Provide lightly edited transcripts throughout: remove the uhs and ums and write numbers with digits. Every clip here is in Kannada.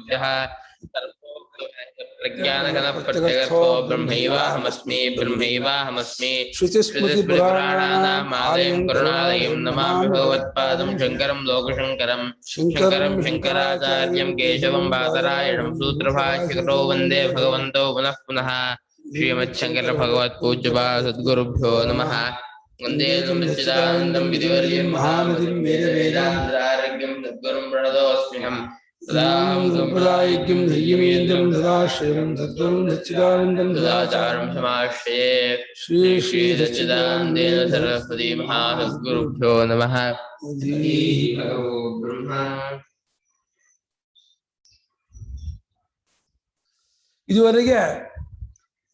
ಸರ್ವೋಭ್ಯಃ ಪ್ರಜ್ಞಾನಘನ ಪ್ರತ್ಯಗರ್ಥೋ ಬ್ರಹ್ಮೈವಾಹಮಸ್ಮಿ ಬ್ರಹ್ಮೈವಾಹಮಸ್ಮಿ ಶ್ರುತಿಸ್ಮೃತಿಪುರಾಣಾನಾಂ ಆಲಯಂ ಕರುಣಾಲಯಂ ನಮಾಮಿ ಭಗವತ್ಪಾದಂ ಶಂಕರಂ ಲೋಕಶಂಕರಂ ಶಂಕರಂ ಶಂಕರಾಚಾರ್ಯಂ ಕೇಶವಂ ಬಾದರಾಯಣಂ ಸೂತ್ರಭಾಷ್ಯಕರೋ ವಂದೇ ಭಗವಂತೋ ಪುನಃ ಪುನಃ ಶ್ರೀಮಚ್ಛಂಕರ ಭಗವತ್ ಪೂಜ್ಯಪಾದ ಸದ್ಗುರುಭ್ಯೋ ನಮಃ ವಂದೇ ಸಚ್ಚಿದಾನಂದಂ ವಿಧಿವರ್ಯಂ ಮಹಾಮತಿಂ ವೇದಾಂತರಾರಗ್ಯಂ ಸದ್ಗುರುಂ ಪ್ರಣತೋಸ್ಮ್ಯಹಂ ಸದಾಂ ಸಂಪ್ರದಾಯಜ್ಞಂ ಧೈರ್ಯಮೇಂದ್ರಂ ಸದಾಶ್ರಯಂ ಸದ್ಗುರುಂ ಸಚ್ಚಿದಾನಂದಂ ಸದಾಚಾರಂ ಸಮಾಶ್ರಯೇ ಶ್ರೀ ಶ್ರೀ ಸಚ್ಚಿದಾನಂದೇನ ಸರಸ್ವತಿ ಮಹಾಸದ್ಗುರುಭ್ಯೋ ನಮಃ ಭಗವೋ ಬ್ರಹ್ಮ. ಇದುವರೆಗೆ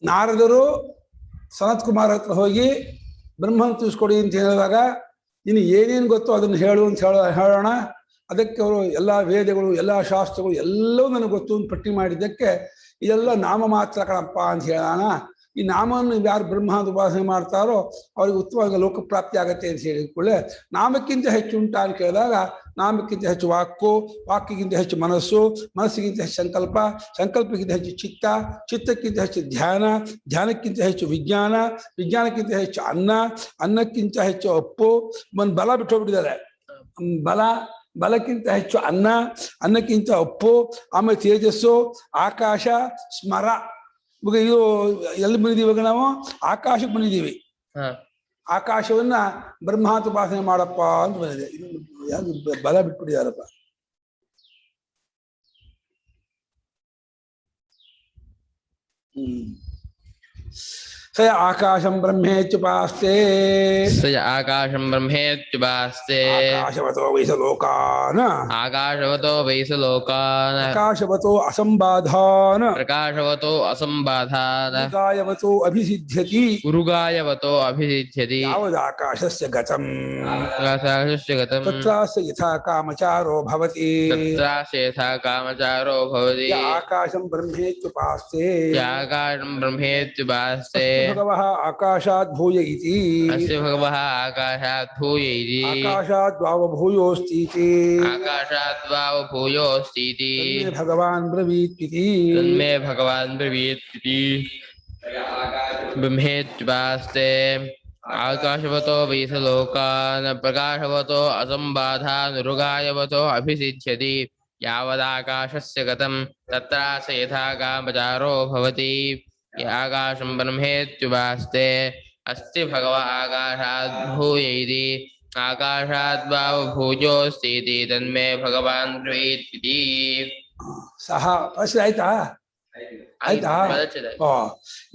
ನಾರದರು ಸನತ್ ಕುಮಾರ್ ಹತ್ರ ಹೋಗಿ ಬ್ರಹ್ಮನ್ ತಿಳಿಸ್ಕೊಡಿ ಅಂತ ಹೇಳಿದಾಗ ಇನ್ನು ಏನೇನು ಗೊತ್ತೋ ಅದನ್ನು ಹೇಳು ಅಂತ ಹೇಳೋಣ. ಅದಕ್ಕೆ ಅವರು ಎಲ್ಲ ವೇದಗಳು ಎಲ್ಲ ಶಾಸ್ತ್ರಗಳು ಎಲ್ಲವೂ ನನಗೆ ಗೊತ್ತು ಅಂತ ಪಟ್ಟಿ ಮಾಡಿದ್ದಕ್ಕೆ ಇದೆಲ್ಲ ನಾಮ ಮಾತ್ರ ಕಣಪ್ಪ ಅಂತ ಹೇಳೋಣ. ಈ ನಾಮವನ್ನು ಯಾರು ಬ್ರಹ್ಮದ ಉಪಾಸನೆ ಮಾಡ್ತಾರೋ ಅವ್ರಿಗೆ ಉತ್ತಮವಾಗಿ ಲೋಕಪ್ರಾಪ್ತಿ ಆಗತ್ತೆ ಅಂತ ಹೇಳಿಕೊಳ್ಳೆ ನಾಮಕ್ಕಿಂತ ಹೆಚ್ಚು ಉಂಟಾ ಅಂತ ಕೇಳಿದಾಗ ನಾಮಕ್ಕಿಂತ ಹೆಚ್ಚು ವಾಕ್ಕು, ವಾಕ್ಕಿಗಿಂತ ಹೆಚ್ಚು ಮನಸ್ಸು, ಮನಸ್ಸಿಗಿಂತ ಹೆಚ್ಚು ಸಂಕಲ್ಪ, ಸಂಕಲ್ಪಕ್ಕಿಂತ ಹೆಚ್ಚು ಚಿತ್ತ, ಚಿತ್ತಕ್ಕಿಂತ ಹೆಚ್ಚು ಧ್ಯಾನ, ಧ್ಯಾನಕ್ಕಿಂತ ಹೆಚ್ಚು ವಿಜ್ಞಾನ, ವಿಜ್ಞಾನಕ್ಕಿಂತ ಹೆಚ್ಚು ಅನ್ನ, ಅನ್ನಕ್ಕಿಂತ ಹೆಚ್ಚು ಅಪ್ಪು. ಒಂದು ಬಲ ಬಿಟ್ಟು ಹೋಗ್ಬಿಟ್ಟಿದ್ದಾರೆ. ಬಲಕ್ಕಿಂತ ಹೆಚ್ಚು ಅನ್ನ, ಅನ್ನಕ್ಕಿಂತ ಅಪ್ಪು, ಆಮೇಲೆ ತೇಜಸ್ಸು, ಆಕಾಶ, ಸ್ಮರ. ಇದು ಎಲ್ಲಿ ಬಂದಿದ್ದೀವಿ ಇವಾಗ ನಾವು? ಆಕಾಶಕ್ಕೆ ಬಂದಿದ್ದೀವಿ. ಆಕಾಶವನ್ನ ಬ್ರಹ್ಮಾತ್ ಉಪಾಸನೆ ಮಾಡಪ್ಪ ಅಂತ ಬಂದಿದೆ. ಇದು ಯಾರು ಬಲ ಬಿಟ್ಬಿಟ್ಟಿದಾರಪ್ಪ. ಸ ಆಕಾಶಂ ಬ್ರಹ್ಮೇತ್ಯುಪಾಸ್ತೆ ಸ ಆಕಾಶಂ ಬ್ರಹ್ಮೇತ್ಯುಪಾಸ್ತೆ ಆಕಾಶವತೋ ವೈಸ ಲೋಕಾನ್ ಆಕಾಶವತೋ ವೈಸ ಲೋಕಾನ್ ಪ್ರಕಾಶವತೋ ಅಸಂಬಾಧಾನ್ ಪ್ರಕಾಶವತೋ ಅಸಂಬಾಧಾನ್ ಉರುಗಾಯವತೋ ಅಭಿಸಿದ್ಧ್ಯತಿ ಉರುಗಾಯವತೋ ಅಭಿಸಿದ್ಧ್ಯತಿ ಯಾವದಾಕಾಶಸ್ಯ ಗತಂ ಆಕಾಶಸ್ಯ ಗತಂ ತತ್ರಾಸ್ಯ ಯಥಾ ಕಾಮಚಾರೋ ಭವತಿ ತತ್ರಾಸ್ಯ ಯಥಾ ಕಾಮಚಾರೋ ಭವತಿ ಆಕಾಶಂ ಬ್ರಹ್ಮೇತ್ಯುಪಾಸ್ತೆ ಆಕಾಶಂ ಬ್ರಹ್ಮೇತ್ಯುಪಾಸ್ತೆ ಭಗವಃ ಆಕಾಶಾತ್ ಭೂಯ ಇತಿ ಅಸ್ಯ ಭಗವಃ ಆಕಾಶಾತ್ ಭೂಯ ಇತಿ ಆಕಾಶಾತ್ ವಾವಭೂಯೋಸ್ತೀತಿ ಆಕಾಶಾದ್ವಾವ ಭೂಯೋಸ್ತೀತಿ ಭಗವಾನ್ ಬ್ರವೀತ್ ಇತಿ ತನ್ಮೇ ಭಗವಾನ್ ಬ್ರವೀತ್ ಇತಿ ಬ್ರಹ್ಮೇತ್ಯುಪಾಸ್ತೆ ಆಕಾಶವತೋ ವೈಸ ಲೋಕಾನ್ ಪ್ರಕಾಶವತೋ ಅಸಂಬಾಧಾನ್ ಉರುಗಾಯವತೋ ಅಭಿಸಿದ್ಧ್ಯತಿ ಯಾವದಾಕಾಶಸ್ಯ ಗತಂ ತತ್ರಾಸ್ಯ ಯಥಾ ಕಾಮಚಾರೋ ಭವತಿ ಆಕಾಶಂ ಬ್ರಹ್ಮೇತ್ಯುಪಾಸ್ತೆ ಅಸ್ತಿ ಭಗವ ಆಕಾಶಾತ್ ಭೂಯ ಇತಿ ಆಕಾಶಾದ್ವಾವ ಭೂಯೋಸ್ತೀತಿ ತನ್ಮೇ ಭಗವಾನ್ ಬ್ರವೀತ್ ಇತಿ. ಸಹ ಆಯ್ತಾ ಆಯ್ತಾ?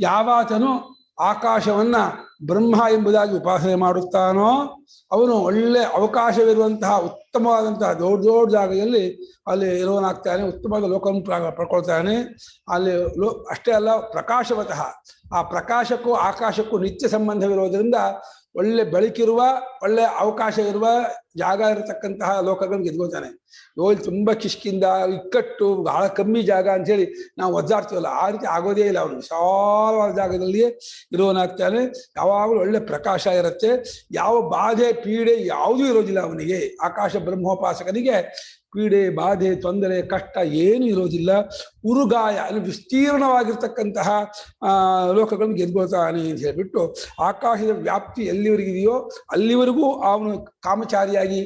ಯಾವಾತನು ಆಕಾಶವನ್ನ ಬ್ರಹ್ಮ ಎಂಬುದಾಗಿ ಉಪಾಸನೆ ಮಾಡುತ್ತಾನೋ ಅವನು ಒಳ್ಳೆ ಅವಕಾಶವಿರುವಂತಹ ಉತ್ತಮವಾದಂತಹ ದೊಡ್ಡ ದೊಡ್ಡ ಜಾಗದಲ್ಲಿ ಅಲ್ಲಿ ಇರುವನಾಗ್ತಾನೆ, ಉತ್ತಮವಾದ ಲೋಕವನ್ನು ಪಡ್ಕೊಳ್ತಾನೆ. ಅಲ್ಲಿ ಅಷ್ಟೇ ಅಲ್ಲ, ಪ್ರಕಾಶವತಃ ಆ ಪ್ರಕಾಶಕ್ಕೂ ಆಕಾಶಕ್ಕೂ ನಿತ್ಯ ಸಂಬಂಧವಿರೋದ್ರಿಂದ ಒಳ್ಳೆ ಬೆಳಕಿರುವ ಒಳ್ಳೆ ಅವಕಾಶ ಇರುವ ಜಾಗ ಇರತಕ್ಕಂತಹ ಲೋಕಗಳನ್ನು ಗೆದ್ಕೋತಾನೆ. ಇಲ್ಲಿ ತುಂಬ ಕಿಷ್ಕಿಂದ ಇಕ್ಕಟ್ಟು ಬಹಳ ಕಮ್ಮಿ ಜಾಗ ಅಂಥೇಳಿ ನಾವು ಒದ್ದಾಡ್ತೀವಲ್ಲ, ಆ ರೀತಿ ಆಗೋದೇ ಇಲ್ಲ. ಅವನು ವಿಶಾಲವಾದ ಜಾಗದಲ್ಲಿಯೇ ಇರುವನಾಗ್ತಾನೆ. ಯಾವಾಗಲೂ ಒಳ್ಳೆ ಪ್ರಕಾಶ ಇರುತ್ತೆ. ಯಾವ ಬಾಧೆ ಪೀಡೆ ಯಾವುದೂ ಇರೋದಿಲ್ಲ ಅವನಿಗೆ. ಆಕಾಶ ಬ್ರಹ್ಮೋಪಾಸಕನಿಗೆ ಪೀಡೆ, ಬಾಧೆ, ತೊಂದರೆ, ಕಷ್ಟ ಏನು ಇರೋದಿಲ್ಲ. ಉರುಗಾಯ ಅಲ್ಲಿ ವಿಸ್ತೀರ್ಣವಾಗಿರ್ತಕ್ಕಂತಹ ಲೋಕಗಳನ್ನು ಗೆದ್ಕೊಳ್ತಾನೆ ಅಂತ ಹೇಳ್ಬಿಟ್ಟು ಆಕಾಶದ ವ್ಯಾಪ್ತಿ ಎಲ್ಲಿವರೆಗಿದೆಯೋ ಅಲ್ಲಿವರೆಗೂ ಅವನು ಕಾಮಚಾರಿಯಾಗಿ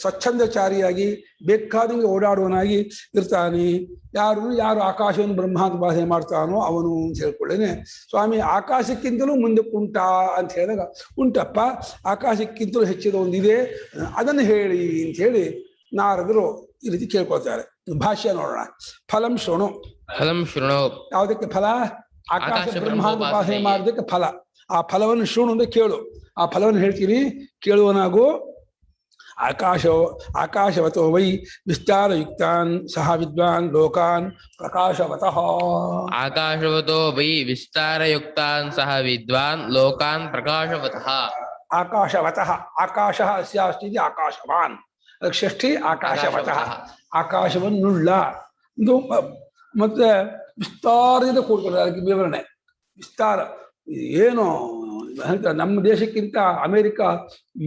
ಸ್ವಚ್ಛಂದಚಾರಿಯಾಗಿ ಬೇಕಾದಂಗೆ ಓಡಾಡುವನಾಗಿ ಇರ್ತಾನೆ. ಯಾರು ಆಕಾಶವನ್ನು ಬ್ರಹ್ಮಾಂತ ಉಪಾಸನೆ ಮಾಡ್ತಾನೋ ಅವನು ಅಂತ ಹೇಳ್ಕೊಳ್ಳೇನೆ. ಸ್ವಾಮಿ ಆಕಾಶಕ್ಕಿಂತಲೂ ಮುಂದಕ್ಕೆ ಉಂಟಾ ಅಂತ ಹೇಳಿದಾಗ ಉಂಟಪ್ಪ, ಆಕಾಶಕ್ಕಿಂತಲೂ ಹೆಚ್ಚಿದ ಒಂದಿದೆ, ಅದನ್ನು ಹೇಳಿ ಅಂತ ಹೇಳಿ ನಾರದರು ಈ ರೀತಿ ಕೇಳ್ಕೊಳ್ತಾರೆ. ಭಾಷ್ಯ ನೋಡೋಣ. ಫಲಂ ಶೃಣು. ಫಲಂ ಶೃಣು. ಯಾವುದಕ್ಕೆ ಫಲ? ಆಕಾಶ ಬ್ರಹ್ಮಾಂಡ ಉಪಾಸನೆ ಮಾಡೋದಕ್ಕೆ ಫಲ. ಆ ಫಲವನ್ನು ಶೃಣು ಅಂದ್ರೆ ಕೇಳು. ಆ ಫಲವನ್ನು ಹೇಳ್ತೀನಿ, ಕೇಳುವನಾಗು. ಆಕಾಶವತೋ ವೈ ವಿಸ್ತಾರಯುಕ್ತಾನ್ ಸಹ ವಿದ್ವಾನ್ ಲೋಕಾನ್ ಪ್ರಕಾಶವತಃ. ಆಕಾಶವತೋ ವೈ ವಿಸ್ತಾರಯುಕ್ತಾನ್ ಸಹ ವಿದ್ವಾನ್ ಲೋಕಾನ್ ಪ್ರಕಾಶವತಃ. ಆಕಾಶವತಃ ಆಕಾಶ ಅಸ್ಯಾಸ್ತಿ ಆಕಾಶವಾನ್. ಅದಕ್ಕೆ ಷಷ್ಠಿ ಆಕಾಶವತಃ. ಆಕಾಶವನ್ನುಳ್ಳ ಇದು ಮತ್ತೆ ವಿಸ್ತಾರದಿಂದ ಕೂಡ್ಕೊಂಡ್ರೆ ಅದಕ್ಕೆ ವಿವರಣೆ. ವಿಸ್ತಾರ ಏನು ನಮ್ಮ ದೇಶಕ್ಕಿಂತ ಅಮೆರಿಕ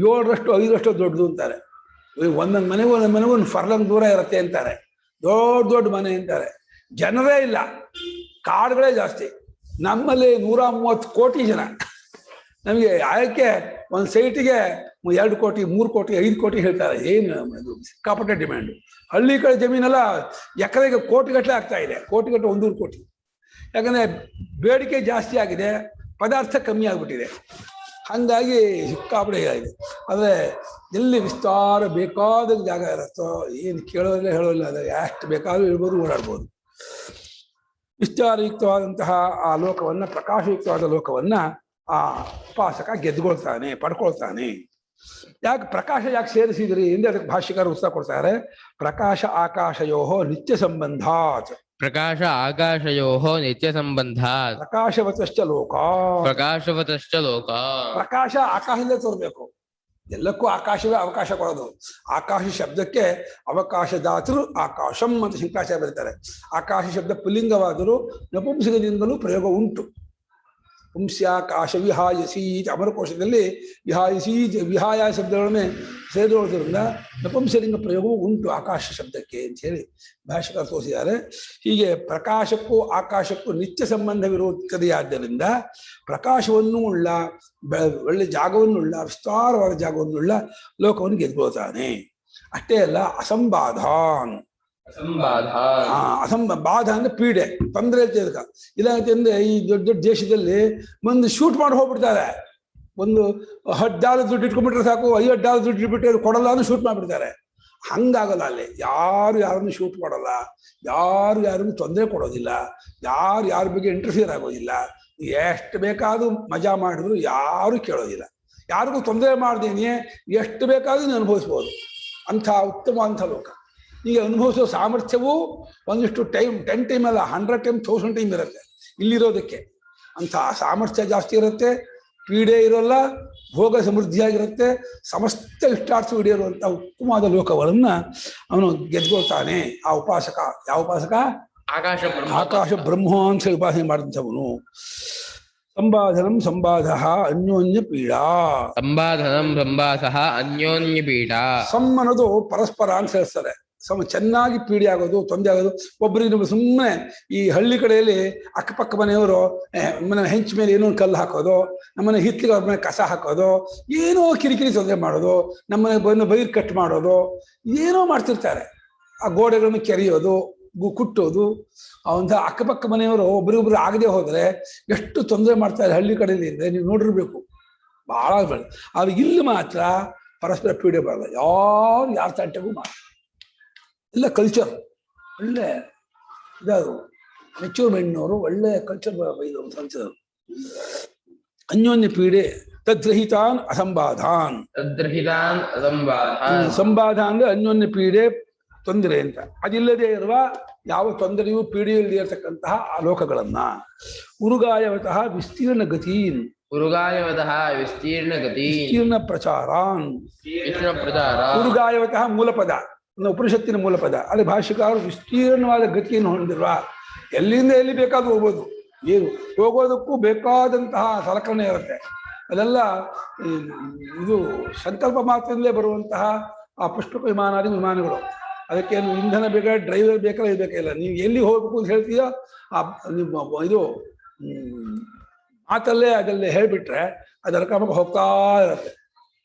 7ರಷ್ಟು 5ರಷ್ಟು ದೊಡ್ಡದು ಅಂತಾರೆ. ಒಂದೊಂದು ಮನೆಗೂ ಒಂದು ಫರ್ಲಂಗ್ ದೂರ ಇರುತ್ತೆ ಅಂತಾರೆ. ದೊಡ್ಡ ದೊಡ್ಡ ಮನೆ ಅಂತಾರೆ. ಜನರೇ ಇಲ್ಲ, ಕಾಡುಗಳೇ ಜಾಸ್ತಿ. ನಮ್ಮಲ್ಲಿ 130 ಕೋಟಿ ಜನ. ನಮಗೆ ಆಯಕ್ಕೆ ಒಂದು ಸೈಟಿಗೆ 2 ಕೋಟಿ 3 ಕೋಟಿ 5 ಕೋಟಿ ಹೇಳ್ತಾರೆ. ಏನು ಸಿಕ್ಕಾಪಟ್ಟೆ ಡಿಮ್ಯಾಂಡು. ಹಳ್ಳಿ ಕಡೆ ಜಮೀನೆಲ್ಲ ಎಕರೆಗೆ ಕೋಟಿಗಟ್ಟಲೆ ಆಗ್ತಾ ಇದೆ, ಕೋಟಿಗಟ್ಟಲೆ 100 ಕೋಟಿ. ಯಾಕಂದ್ರೆ ಬೇಡಿಕೆ ಜಾಸ್ತಿ ಆಗಿದೆ, ಪದಾರ್ಥ ಕಮ್ಮಿ ಆಗ್ಬಿಟ್ಟಿದೆ. ಹಾಗಾಗಿ ಸಿಕ್ಕಾಪಟ್ಟೆ ಇದೆ. ಆದರೆ ಎಲ್ಲಿ ವಿಸ್ತಾರ ಬೇಕಾದ ಜಾಗ ಇರುತ್ತೋ, ಏನು ಕೇಳೋದಿಲ್ಲ ಹೇಳೋದಿಲ್ಲ, ಅದ ಎಷ್ಟು ಬೇಕಾದ್ರೂ ಇರ್ಬೋದು, ಓಡಾಡ್ಬೋದು. ವಿಸ್ತಾರಯುಕ್ತವಾದಂತಹ ಆ ಲೋಕವನ್ನ, ಪ್ರಕಾಶಯುಕ್ತವಾದ ಲೋಕವನ್ನ ಆ ಉಪಾಸಕ ಗೆದ್ಕೊಳ್ತಾನೆ, ಪಡ್ಕೊಳ್ತಾನೆ. ಯಾಕೆ ಪ್ರಕಾಶ ಯಾಕೆ ಸೇರಿಸಿದ್ರಿ ಎಂದು ಅದಕ್ಕೆ ಭಾಷ್ಯಕಾರ ಉತ್ತರ ಕೊಡ್ತಾರೆ. ಪ್ರಕಾಶ ಆಕಾಶಯೋ ನಿತ್ಯ ಸಂಬಂಧಾತ್. ಪ್ರಕಾಶ ಆಕಾಶಯೋಃ ನಿತ್ಯ ಸಂಬಂಧಾತ್. ಪ್ರಕಾಶವತಶ್ಚ ಲೋಕ. ಪ್ರಕಾಶವತಶ್ಚ ಲೋಕ. ಪ್ರಕಾಶ ಆಕಾಶದಲ್ಲೇ ತೋರ್ಬೇಕು. ಎಲ್ಲಕ್ಕೂ ಆಕಾಶವೇ ಅವಕಾಶ ಕೊಡೋದು. ಆಕಾಶ ಶಬ್ದಕ್ಕೆ ಅವಕಾಶದಾತರು ಆಕಾಶಂ ಅಂತ ಶಂಕರಾಚಾರ್ಯ ಬರೀತಾರೆ. ಆಕಾಶ ಶಬ್ದ ಪುಲ್ಲಿಂಗವಾದರೂ ನಪುಂಸಕದಿಂದಲೂ ಪ್ರಯೋಗ ಉಂಟು. ಪುಂಸ್ಯಾಕಾಶ ವಿಹಾಯಸಿ ಅಮರಕೋಶದಲ್ಲಿ ವಿಹಾಯಸಿ ವಿಹಾಯ ಶಬ್ದಗಳನ್ನೇ ಸೇರಿರೋದ್ರಿಂದ ನಪುಂಸಲಿಂಗ ಪ್ರಯೋಗವೂ ಉಂಟು ಆಕಾಶ ಶಬ್ದಕ್ಕೆ ಅಂತ ಹೇಳಿ ಭಾಷೆಕಾರ ತೋರಿಸಿದ್ದಾರೆ. ಹೀಗೆ ಪ್ರಕಾಶಕ್ಕೂ ಆಕಾಶಕ್ಕೂ ನಿತ್ಯ ಸಂಬಂಧವಿರುತ್ತದೆಯಾದ್ದರಿಂದ ಪ್ರಕಾಶವನ್ನೂ ಉಳ್ಳ, ಒಳ್ಳೆ ಜಾಗವನ್ನುಳ್ಳ, ವಿಸ್ತಾರವಾದ ಜಾಗವನ್ನುಳ್ಳ ಲೋಕವನ್ನು ಗೆದ್ಕೊಳ್ತಾನೆ. ಅಷ್ಟೇ ಅಲ್ಲ, ಅಸಂಬಾಧಾನ್. ಬಾಧ ಅಂದ್ರೆ ಪೀಡೆ, ತೊಂದರೆ ಇರ್ತದ. ಇಲ್ಲಾಂತಂದ್ರೆ ಈ ದೊಡ್ಡ ದೊಡ್ಡ ದೇಶದಲ್ಲಿ ಒಂದು ಶೂಟ್ ಮಾಡಿ ಹೋಗ್ಬಿಡ್ತಾರೆ. ಒಂದು $10 ದುಡ್ಡು ಇಟ್ಕೊಂಡ್ಬಿಟ್ರೆ ಸಾಕು, $50 ದುಡ್ಡು ಇಟ್ಬಿಟ್ರೆ ಕೊಡಲ್ಲ ಅಂದ್ರೆ ಶೂಟ್ ಮಾಡ್ಬಿಡ್ತಾರೆ. ಹಂಗಾಗಲ್ಲ. ಅಲ್ಲಿ ಯಾರು ಯಾರನ್ನು ಶೂಟ್ ಮಾಡಲ್ಲ, ಯಾರು ಯಾರಿಗೂ ತೊಂದರೆ ಕೊಡೋದಿಲ್ಲ, ಯಾರು ಯಾರ ಬಗ್ಗೆ ಇಂಟರ್ಫಿಯರ್ ಆಗೋದಿಲ್ಲ. ಎಷ್ಟು ಬೇಕಾದ್ರೂ ಮಜಾ ಮಾಡಿದ್ರು ಯಾರು ಕೇಳೋದಿಲ್ಲ. ಯಾರಿಗೂ ತೊಂದರೆ ಮಾಡ್ದೇನೆ ಎಷ್ಟು ಬೇಕಾದ್ರೂ ನೀವು ಅನುಭವಿಸ್ಬೋದು. ಅಂಥ ಉತ್ತಮವಾದಂಥ ಲೋಕ. ಈಗ ಅನುಭವಿಸೋ ಸಾಮರ್ಥ್ಯವೂ ಒಂದಿಷ್ಟು ಟೈಮ್ 10 ಟೈಮ್ ಅಲ್ಲ, 100 ಟೈಮ್ 1000 ಟೈಮ್ ಇರುತ್ತೆ ಇಲ್ಲಿರೋದಕ್ಕೆ. ಅಂಥ ಸಾಮರ್ಥ್ಯ ಜಾಸ್ತಿ ಇರುತ್ತೆ, ಪೀಡೆ ಇರೋಲ್ಲ, ಭೋಗ ಸಮೃದ್ಧಿಯಾಗಿರುತ್ತೆ, ಸಮಸ್ತ ಇಷ್ಟಾರ್ಥ ಹಿಡಿಯಿರುವಂಥ ಉತ್ತಮವಾದ ಲೋಕಗಳನ್ನ ಅವನು ಗೆದ್ಕೊಳ್ತಾನೆ ಆ ಉಪಾಸಕ. ಯಾವ ಉಪಾಸಕ? ಆಕಾಶ ಬ್ರಹ್ಮ ಅಂತ ಹೇಳಿ ಉಪಾಸನೆ ಮಾಡಿದಂಥವನು. ಸಂಬಾಧನಂ ಸಂಬಾಧ ಅನ್ಯೋನ್ಯ ಪೀಡಾ. ಸಂಬಾಧನಂ ಸಂಬಾಧ ಅನ್ಯೋನ್ಯ ಪೀಡಾ. ಸಮ್ ಅನ್ನೋದು ಪರಸ್ಪರ ಅಂತ ಹೇಳ್ತಾರೆ. ಚೆನ್ನಾಗಿ ಪೀಡೆ ಆಗೋದು, ತೊಂದರೆ ಆಗೋದು. ಒಬ್ಬರಿಗೆ ಸುಮ್ಮನೆ ಈ ಹಳ್ಳಿ ಕಡೆಯಲ್ಲಿ ಅಕ್ಕಪಕ್ಕ ಮನೆಯವರು ಮನೆ ಹೆಂಚ ಮೇಲೆ ಏನೋ ಕಲ್ಲು ಹಾಕೋದು, ನಮ್ಮನೆ ಹಿತ್ಲಿಗೆ ಅವ್ರ ಮನೆ ಕಸ ಹಾಕೋದು, ಏನೋ ಕಿರಿಕಿರಿ ತೊಂದರೆ ಮಾಡೋದು, ನಮ್ಮನೆ ಬಂದು ಬೈರ್ ಕಟ್ ಮಾಡೋದು, ಏನೋ ಮಾಡ್ತಿರ್ತಾರೆ. ಆ ಗೋಡೆಗಳನ್ನು ಕೆರೆಯೋದು, ಕುಟ್ಟೋದು. ಅವಂಥ ಅಕ್ಕಪಕ್ಕ ಮನೆಯವರು ಒಬ್ರಿಗೊಬ್ರು ಆಗದೆ ಹೋದ್ರೆ ಎಷ್ಟು ತೊಂದರೆ ಮಾಡ್ತಾರೆ ಹಳ್ಳಿ ಕಡೆಯಲ್ಲಿ ಅಂದರೆ ನೀವು ನೋಡಿರ್ಬೇಕು. ಬಹಳ ಆದ್ರೆ ಇಲ್ಲಿ ಮಾತ್ರ ಪರಸ್ಪರ ಪೀಡೆ ಬರಲ್ಲ. ಯಾರ ತಂಟೆಗೂ ಮಾಡ ಎಲ್ಲ ಕಲ್ಚರ್ ಒಳ್ಳೆ ಇದಾದ್ರು ಮೆಚೂರ್ಮೆಂಟ್ನವರು ಒಳ್ಳೆ ಕಲ್ಚರ್ ಬೈದವರು. ಅನ್ಯೋನ್ಯ ಪೀಡೆ ತದ್ರಹಿತಾನ್ ಅಸಂಬಾಧಾನ್. ಸಂಬಾಧ ಅಂದ್ರೆ ಅನ್ಯೋನ್ಯ ಪೀಡೆ, ತೊಂದರೆ ಅಂತ. ಅದಿಲ್ಲದೆ ಇರುವ ಯಾವ ತೊಂದರೆಯೂ ಪೀಡೆಯೂ ಇಲ್ಲದೆ ಇರತಕ್ಕಂತಹ ಆ ಲೋಕಗಳನ್ನ. ಉರುಗಾಯವತಃ ವಿಸ್ತೀರ್ಣ ಗತೀನ್. ಉರುಗಾಯವತಃ ವಿಸ್ತೀರ್ಣ ಗತಿ. ವಿಸ್ತೀರ್ಣ ಪ್ರಚಾರಾನ್. ಉರುಗಾಯವತಃ ಮೂಲಪದ, ಉಪನಿಷತ್ತಿನ ಮೂಲಪದ. ಅಲ್ಲಿ ಭಾಷ್ಯಕಾರರು ವಿಸ್ತೀರ್ಣವಾದ ಗತಿಯನ್ನು ಹೊಂದಿರುವ, ಎಲ್ಲಿಂದ ಎಲ್ಲಿ ಬೇಕಾದ್ರೂ ಹೋಗ್ಬೋದು. ಏನು ಹೋಗೋದಕ್ಕೂ ಬೇಕಾದಂತಹ ಸಲಕರಣೆ ಇರುತ್ತೆ. ಅದೆಲ್ಲ ಇದು ಸಂಕಲ್ಪ ಮಾತ್ರದಲ್ಲೇ ಬರುವಂತಹ ಆ ಪುಷ್ಪಕ ವಿಮಾನಾದಿ ವಿಮಾನಗಳು. ಅದಕ್ಕೇನು ಇಂಧನ ಬೇಕಾ, ಡ್ರೈವರ್ ಬೇಕಾ, ಇದು ಬೇಕಾಗಿಲ್ಲ. ನೀವು ಎಲ್ಲಿ ಹೋಗ್ಬೇಕು ಅಂತ ಹೇಳ್ತೀಯೋ ಆ ನೀವು ಇದು ಮಾತಲ್ಲೇ ಅದಲ್ಲೇ ಹೇಳ್ಬಿಟ್ರೆ ಅದರ ಕ್ರಮಕ್ಕೆ ಹೋಗ್ತಾ ಇರುತ್ತೆ.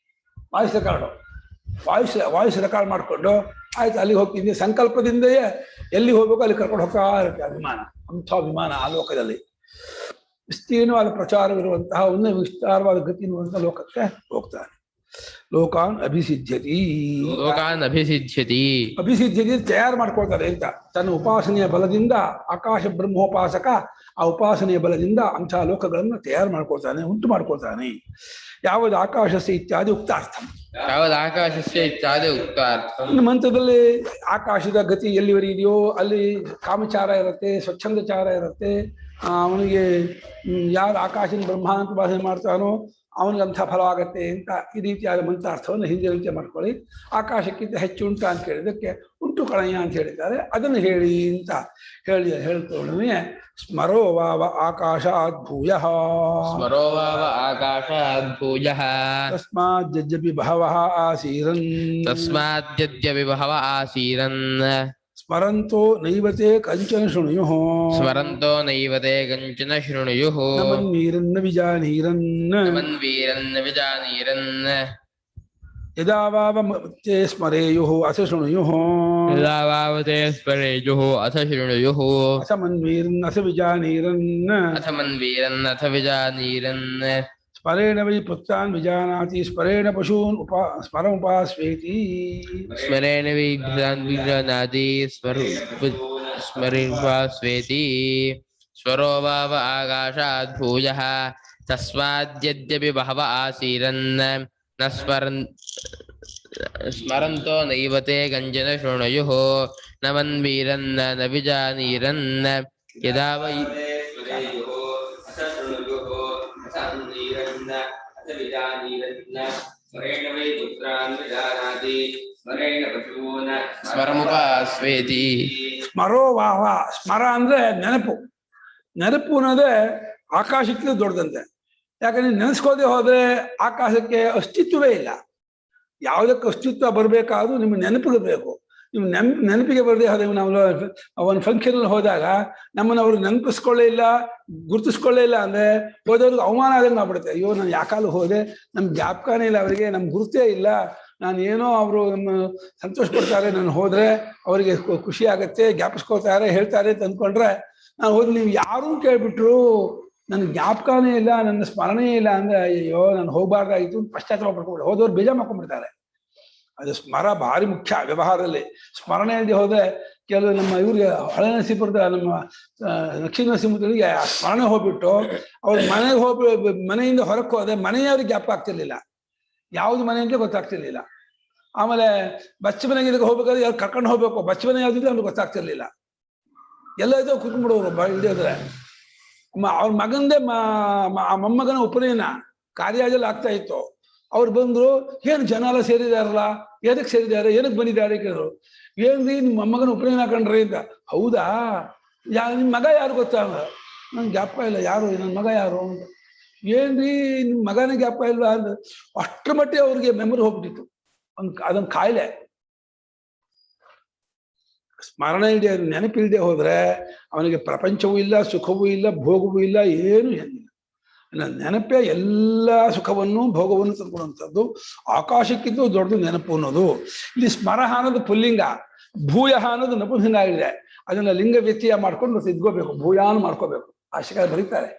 ವಾಯ್ಸ್ ರೆಕಾರ್ಡ್ ಮಾಡಿಕೊಂಡು ಆಯ್ತು ಅಲ್ಲಿಗೆ ಹೋಗ್ತಿದ್ದೆ ಸಂಕಲ್ಪದಿಂದಲೇ ಎಲ್ಲಿ ಹೋಗ್ಬೇಕು ಅಲ್ಲಿ ಕರ್ಕೊಂಡು ಹೋಗ್ತಾ ಇರುತ್ತೆ ಆ ವಿಮಾನ. ಅಂಥ ವಿಮಾನ ಆ ಲೋಕದಲ್ಲಿ ವಿಸ್ತೀರ್ಣವಾದ ಪ್ರಚಾರವಿರುವಂತಹ ಒಂದು ವಿಸ್ತಾರವಾದ ಗತಿ ಇರುವಂತಹ ಲೋಕಕ್ಕೆ ಹೋಗ್ತಾನೆ. ಲೋಕಾನ್ ಅಭಿಸಿದ್ಧ್ಯತಿ. ಅಭಿಸಿದ್ಧ್ಯತಿ ತಯಾರು ಮಾಡ್ಕೊಳ್ತಾರೆ ಅಂತ. ತನ್ನ ಉಪಾಸನೆಯ ಬಲದಿಂದ ಆಕಾಶ ಬ್ರಹ್ಮೋಪಾಸಕ ಆ ಉಪಾಸನೆಯ ಬಲದಿಂದ ಅಂಥ ಲೋಕಗಳನ್ನು ತಯಾರು ಮಾಡ್ಕೊಳ್ತಾನೆ, ಉಂಟು ಮಾಡ್ಕೊಳ್ತಾನೆ. ಯಾವುದು ಆಕಾಶಸ್ಯ ಇತ್ಯಾದಿ ಉಕ್ತಾರ್ಥ. ಇನ್ನು ಮಂತ್ರದಲ್ಲಿ ಆಕಾಶದ ಗತಿ ಎಲ್ಲಿವರೆಗಿದೆಯೋ ಅಲ್ಲಿ ಕಾಮಚಾರ ಇರುತ್ತೆ, ಸ್ವಚ್ಛಂದಚಾರ ಇರುತ್ತೆ. ಅವನಿಗೆ ಯಾರು ಆಕಾಶನ ಬ್ರಹ್ಮ ಅಂತ ಉಪಾಸನೆ ಮಾಡ್ತಾನೋ ಅವನಿಗಂಥ ಫಲವಾಗತ್ತೆ ಅಂತ ಈ ರೀತಿಯಾದ ಮಂತ್ರಾರ್ಥವನ್ನು ಹಿಂದಿನಂತೆ ಮಾಡ್ಕೊಳ್ಳಿ. ಆಕಾಶಕ್ಕಿಂತ ಹೆಚ್ಚು ಉಂಟ ಅಂತ ಕೇಳಿದಕ್ಕೆ ಉಂಟು ಕಣಯ್ಯ ಅಂತ ಹೇಳಿದ್ದಾರೆ. ಅದನ್ನು ಹೇಳಿ ಅಂತ ಹೇಳ್ಕೊಳ್ಳೆ. ಸ್ಮರೋ ವಾವ ಆಕಾಶಾದ್ಭೂಯ ತಸ್ಮಾದ್ಯದ್ಯಪಿ ಬಹವಃ ಆಸೀರನ್ ಸ್ಮರಂತೋ ನೈವತೆ ಕಂಚನ ಶೃಣುಯು ಸ್ಮರಂತೋ ನೈವತೆ ಕಂಚನ ಶೃಣುಯುಃ ನಮನ್ವೀರನ್ನ ವಿಜಾನೀರನ್ನ ಮನ್ವೀರನ್ನ ವಿಜಾನೀರನ್ನ ಯದಾ ವಾವತೆ ಸ್ಮರೇಯುಃ ಅಥ ಶೃಣುಯುಃ ಯದಾ ವಾವತೆ ಸ್ಮರೇಯುಃ ಅಥ ಶೃಣುಯುಃ ಅಥ ಮನ್ವೀರನ್ನ ಅಥ ವಿಜಾನೀರನ್ನ ಅಥ ಮನ್ವೀರನ್ನ ಅಥ ವಿಜಾನೀರನ್ನ ಸ್ಮರೇಣ ವೈ ಪುತ್ರಾನ್ ವಿಜಾನಾತಿ ಸ್ಮರೇಣ ಪಶೂನ್ ಸ್ಮರಮುಪಾಸ್ವೇತಿ ಸ್ಮರೇಣ ವಿಜಾನಾತಿ ಸ್ಮರಿಪಾಸ್ವೇತಿ ಸ್ವರೋ ವಾವ ಆಕಾಶಾದ್ ಭೂಯಃ ತಸ್ಮಾದ್ಯದ್ಯಪಿ ಬಹವ ಆಸೀರನ್ ನ ಸ್ಮರಂತೋ ನೈವತೆ ಕಂಚನ ಶೃಣುಯುಃ ನ ಮನ್ವೀರನ್ನ ನ ವಿಜಾನೀರನ್ನ ಯದಾ ವೈ ಸ್ಮರಮುಪಾಸ್ವೇತಿ ಸ್ಮರೋ ವಾಹ ಸ್ಮರ ಅಂದ್ರೆ ನೆನಪು. ನೆನಪು ಅನ್ನೋದೇ ಆಕಾಶಕ್ಕಿಂತ ದೊಡ್ಡದಂತೆ. ಯಾಕಂದ್ರೆ ನೆನೆಸ್ಕೋದೆ ಹೋದ್ರೆ ಆಕಾಶಕ್ಕೆ ಅಸ್ತಿತ್ವವೇ ಇಲ್ಲ. ಯಾವುದಕ್ಕೆ ಅಸ್ತಿತ್ವ ಬರಬೇಕಾದ್ರೂ ನಿಮ್ಮ ನೆನಪಿಗೆ ಬೇಕು. ನೀವು ನೆನಪಿಗೆ ಬರದೆ ಹೋದ ನಾವು ಒಂದು ಫಂಕ್ಷನಲ್ಲಿ ಹೋದಾಗ ನಮ್ಮನ್ನು ಅವರು ನೆನಪಿಸ್ಕೊಳ್ಳೇ ಇಲ್ಲ, ಗುರುತಿಸ್ಕೊಳ್ಳೇ ಇಲ್ಲ ಅಂದ್ರೆ ಹೋದವ್ರಿಗೆ ಅವಮಾನ ಆದಂಗೆ ಆಗ್ಬಿಡುತ್ತೆ. ಅಯ್ಯೋ ನಾನು ಯಾಕಾಲು ಹೋದೆ, ನಮ್ಗೆ ಜ್ಞಾಪಕನೇ ಇಲ್ಲ, ಅವರಿಗೆ ನಮ್ಗೆ ಗುರುತೇ ಇಲ್ಲ, ನಾನು ಏನೋ ಅವರು ನಮ್ಮ ಸಂತೋಷ ಪಡ್ತಾರೆ, ನಾನು ಹೋದ್ರೆ ಅವರಿಗೆ ಖುಷಿ ಆಗತ್ತೆ, ಜ್ಞಾಪಿಸ್ಕೋತಾರೆ, ಹೇಳ್ತಾರೆ ಅಂತ ಅಂದ್ಕೊಂಡ್ರೆ ನಾನು ಹೋದ್ ನೀವು ಯಾರೂ ಕೇಳ್ಬಿಟ್ರು ನನ್ಗೆ ಜ್ಞಾಪಕನೇ ಇಲ್ಲ, ನನ್ನ ಸ್ಮರಣೆ ಇಲ್ಲ ಅಂದ್ರೆ ಅಯ್ಯೋ ನಾನು ಹೋಗ್ಬಾರ್ದಾಗಿತ್ತು ಪಶ್ಚಾತ್ತಾಪ ಪಡ್ಕೊಂಡು ಹೋದವ್ರು ಬೇಜಾರು ಮಾಡ್ಕೊಂಡ್ಬಿಡ್ತಾರೆ. ಅದು ಸ್ಮರ ಭಾರಿ ಮುಖ್ಯ ವ್ಯವಹಾರದಲ್ಲಿ. ಸ್ಮರಣೆ ಇಲ್ಲದೆ ಹೋದ್ರೆ ಕೆಲವು ನಮ್ಮ ಇವ್ರಿಗೆ ಹಳೆ ನರಸೀಪುರದ ನಮ್ಮ ದಕ್ಷಿಣ ನರಸಿಂಹರಿಗೆ ಸ್ಮರಣೆ ಹೋಗ್ಬಿಟ್ಟು ಅವ್ರ ಮನೆಗೆ ಮನೆಯಿಂದ ಹೊರಕ್ಕೆ ಹೋದ್ರೆ ಮನೆಯವ್ರಿಗೆ ಜ್ಞಾಪಕ ಆಗ್ತಿರ್ಲಿಲ್ಲ, ಯಾವ್ದು ಮನೆ ಅಂತ ಗೊತ್ತಾಗ್ತಿರ್ಲಿಲ್ಲ. ಆಮೇಲೆ ಬಚ್ಚ ಮನೆಗೆ ಹೋಗ್ಬೇಕಾದ್ರೆ ಯಾರು ಕರ್ಕೊಂಡು ಹೋಗ್ಬೇಕು, ಬಚ್ಚ ಮನೆ ಯಾವ್ದಿದ್ರೆ ಅವ್ರಿಗೆ ಗೊತ್ತಾಗ್ತಿರ್ಲಿಲ್ಲ. ಎಲ್ಲ ಇದ್ದೋ ಕುತ್ಕೊಂಡ್ಬಿಡೋರು ಇಲ್ಲದೆ ಹೋದ್ರೆ. ಅವ್ರ ಮಗಂದೇ ಮೊಮ್ಮಗನ ಉಪನಯನ ಕಾರ್ಯಾಜಲ್ಲಿ ಆಗ್ತಾ ಇತ್ತು. ಅವ್ರು ಬಂದ್ರು, ಏನು ಜನ ಎಲ್ಲ ಸೇರಿದಾರಲ್ಲ, ಏನಕ್ಕೆ ಸೇರಿದ್ದಾರೆ, ಏನಕ್ಕೆ ಬಂದಿದ್ದಾರೆ ಕೇಳಿದ್ರು. ಏನ್ರಿ ನಿಮ್ಮ ಮೊಮ್ಮಗನ ಉಪನಯನ ಕಂಡ್ರಿ ಅಂತ. ಹೌದಾ, ನಿಮ್ಮ ಮಗ ಯಾರು ಗೊತ್ತಾ? ನನ್ಗೆ ಜ್ಞಾಪಕ ಇಲ್ಲ, ಯಾರು ನನ್ನ ಮಗ ಯಾರು ಅಂತ. ಏನ್ರಿ ನಿಮ್ಮ ಮಗನ ಜ್ಞಾಪಕ ಇಲ್ವಾ ಅಂತ. ಅಷ್ಟರ ಮಟ್ಟಿಗೆ ಅವ್ರಿಗೆ ಮೆಮೊರಿ ಹೋಗ್ಬಿಟ್ಟಿತ್ತು. ಅದೊಂದು ಕಾಯಿಲೆ. ಸ್ಮರಣೆ ಇಲ್ಲದೆ ನೆನಪಿಲ್ಲದೆ ಹೋದ್ರೆ ಅವನಿಗೆ ಪ್ರಪಂಚವೂ ಇಲ್ಲ, ಸುಖವೂ ಇಲ್ಲ, ಭೋಗವೂ ಇಲ್ಲ, ಏನು ಏನಿಲ್ಲ. ನೆನಪೇ ಎಲ್ಲ ಸುಖವನ್ನು ಭೋಗವನ್ನು ತಂದ್ಕೊಡುವಂಥದ್ದು. ಆಕಾಶಕ್ಕಿಂತ ದೊಡ್ಡದು ನೆನಪು ಅನ್ನೋದು. ಇಲ್ಲಿ ಸ್ಮರಹ ಅನ್ನೋದು ಪುಲ್ಲಿಂಗ, ಭೂಯಃ ಅನ್ನೋದು ನಪುಂಸಕ ಆಗಿದೆ. ಅದನ್ನ ಲಿಂಗ ವ್ಯತ್ಯಯ ಮಾಡ್ಕೊಂಡು ತಿದ್ಕೋಬೇಕು, ಭೂಯಾನ್ ಮಾಡ್ಕೋಬೇಕು. ಆಶಿಕ ಬರೀತಾರೆ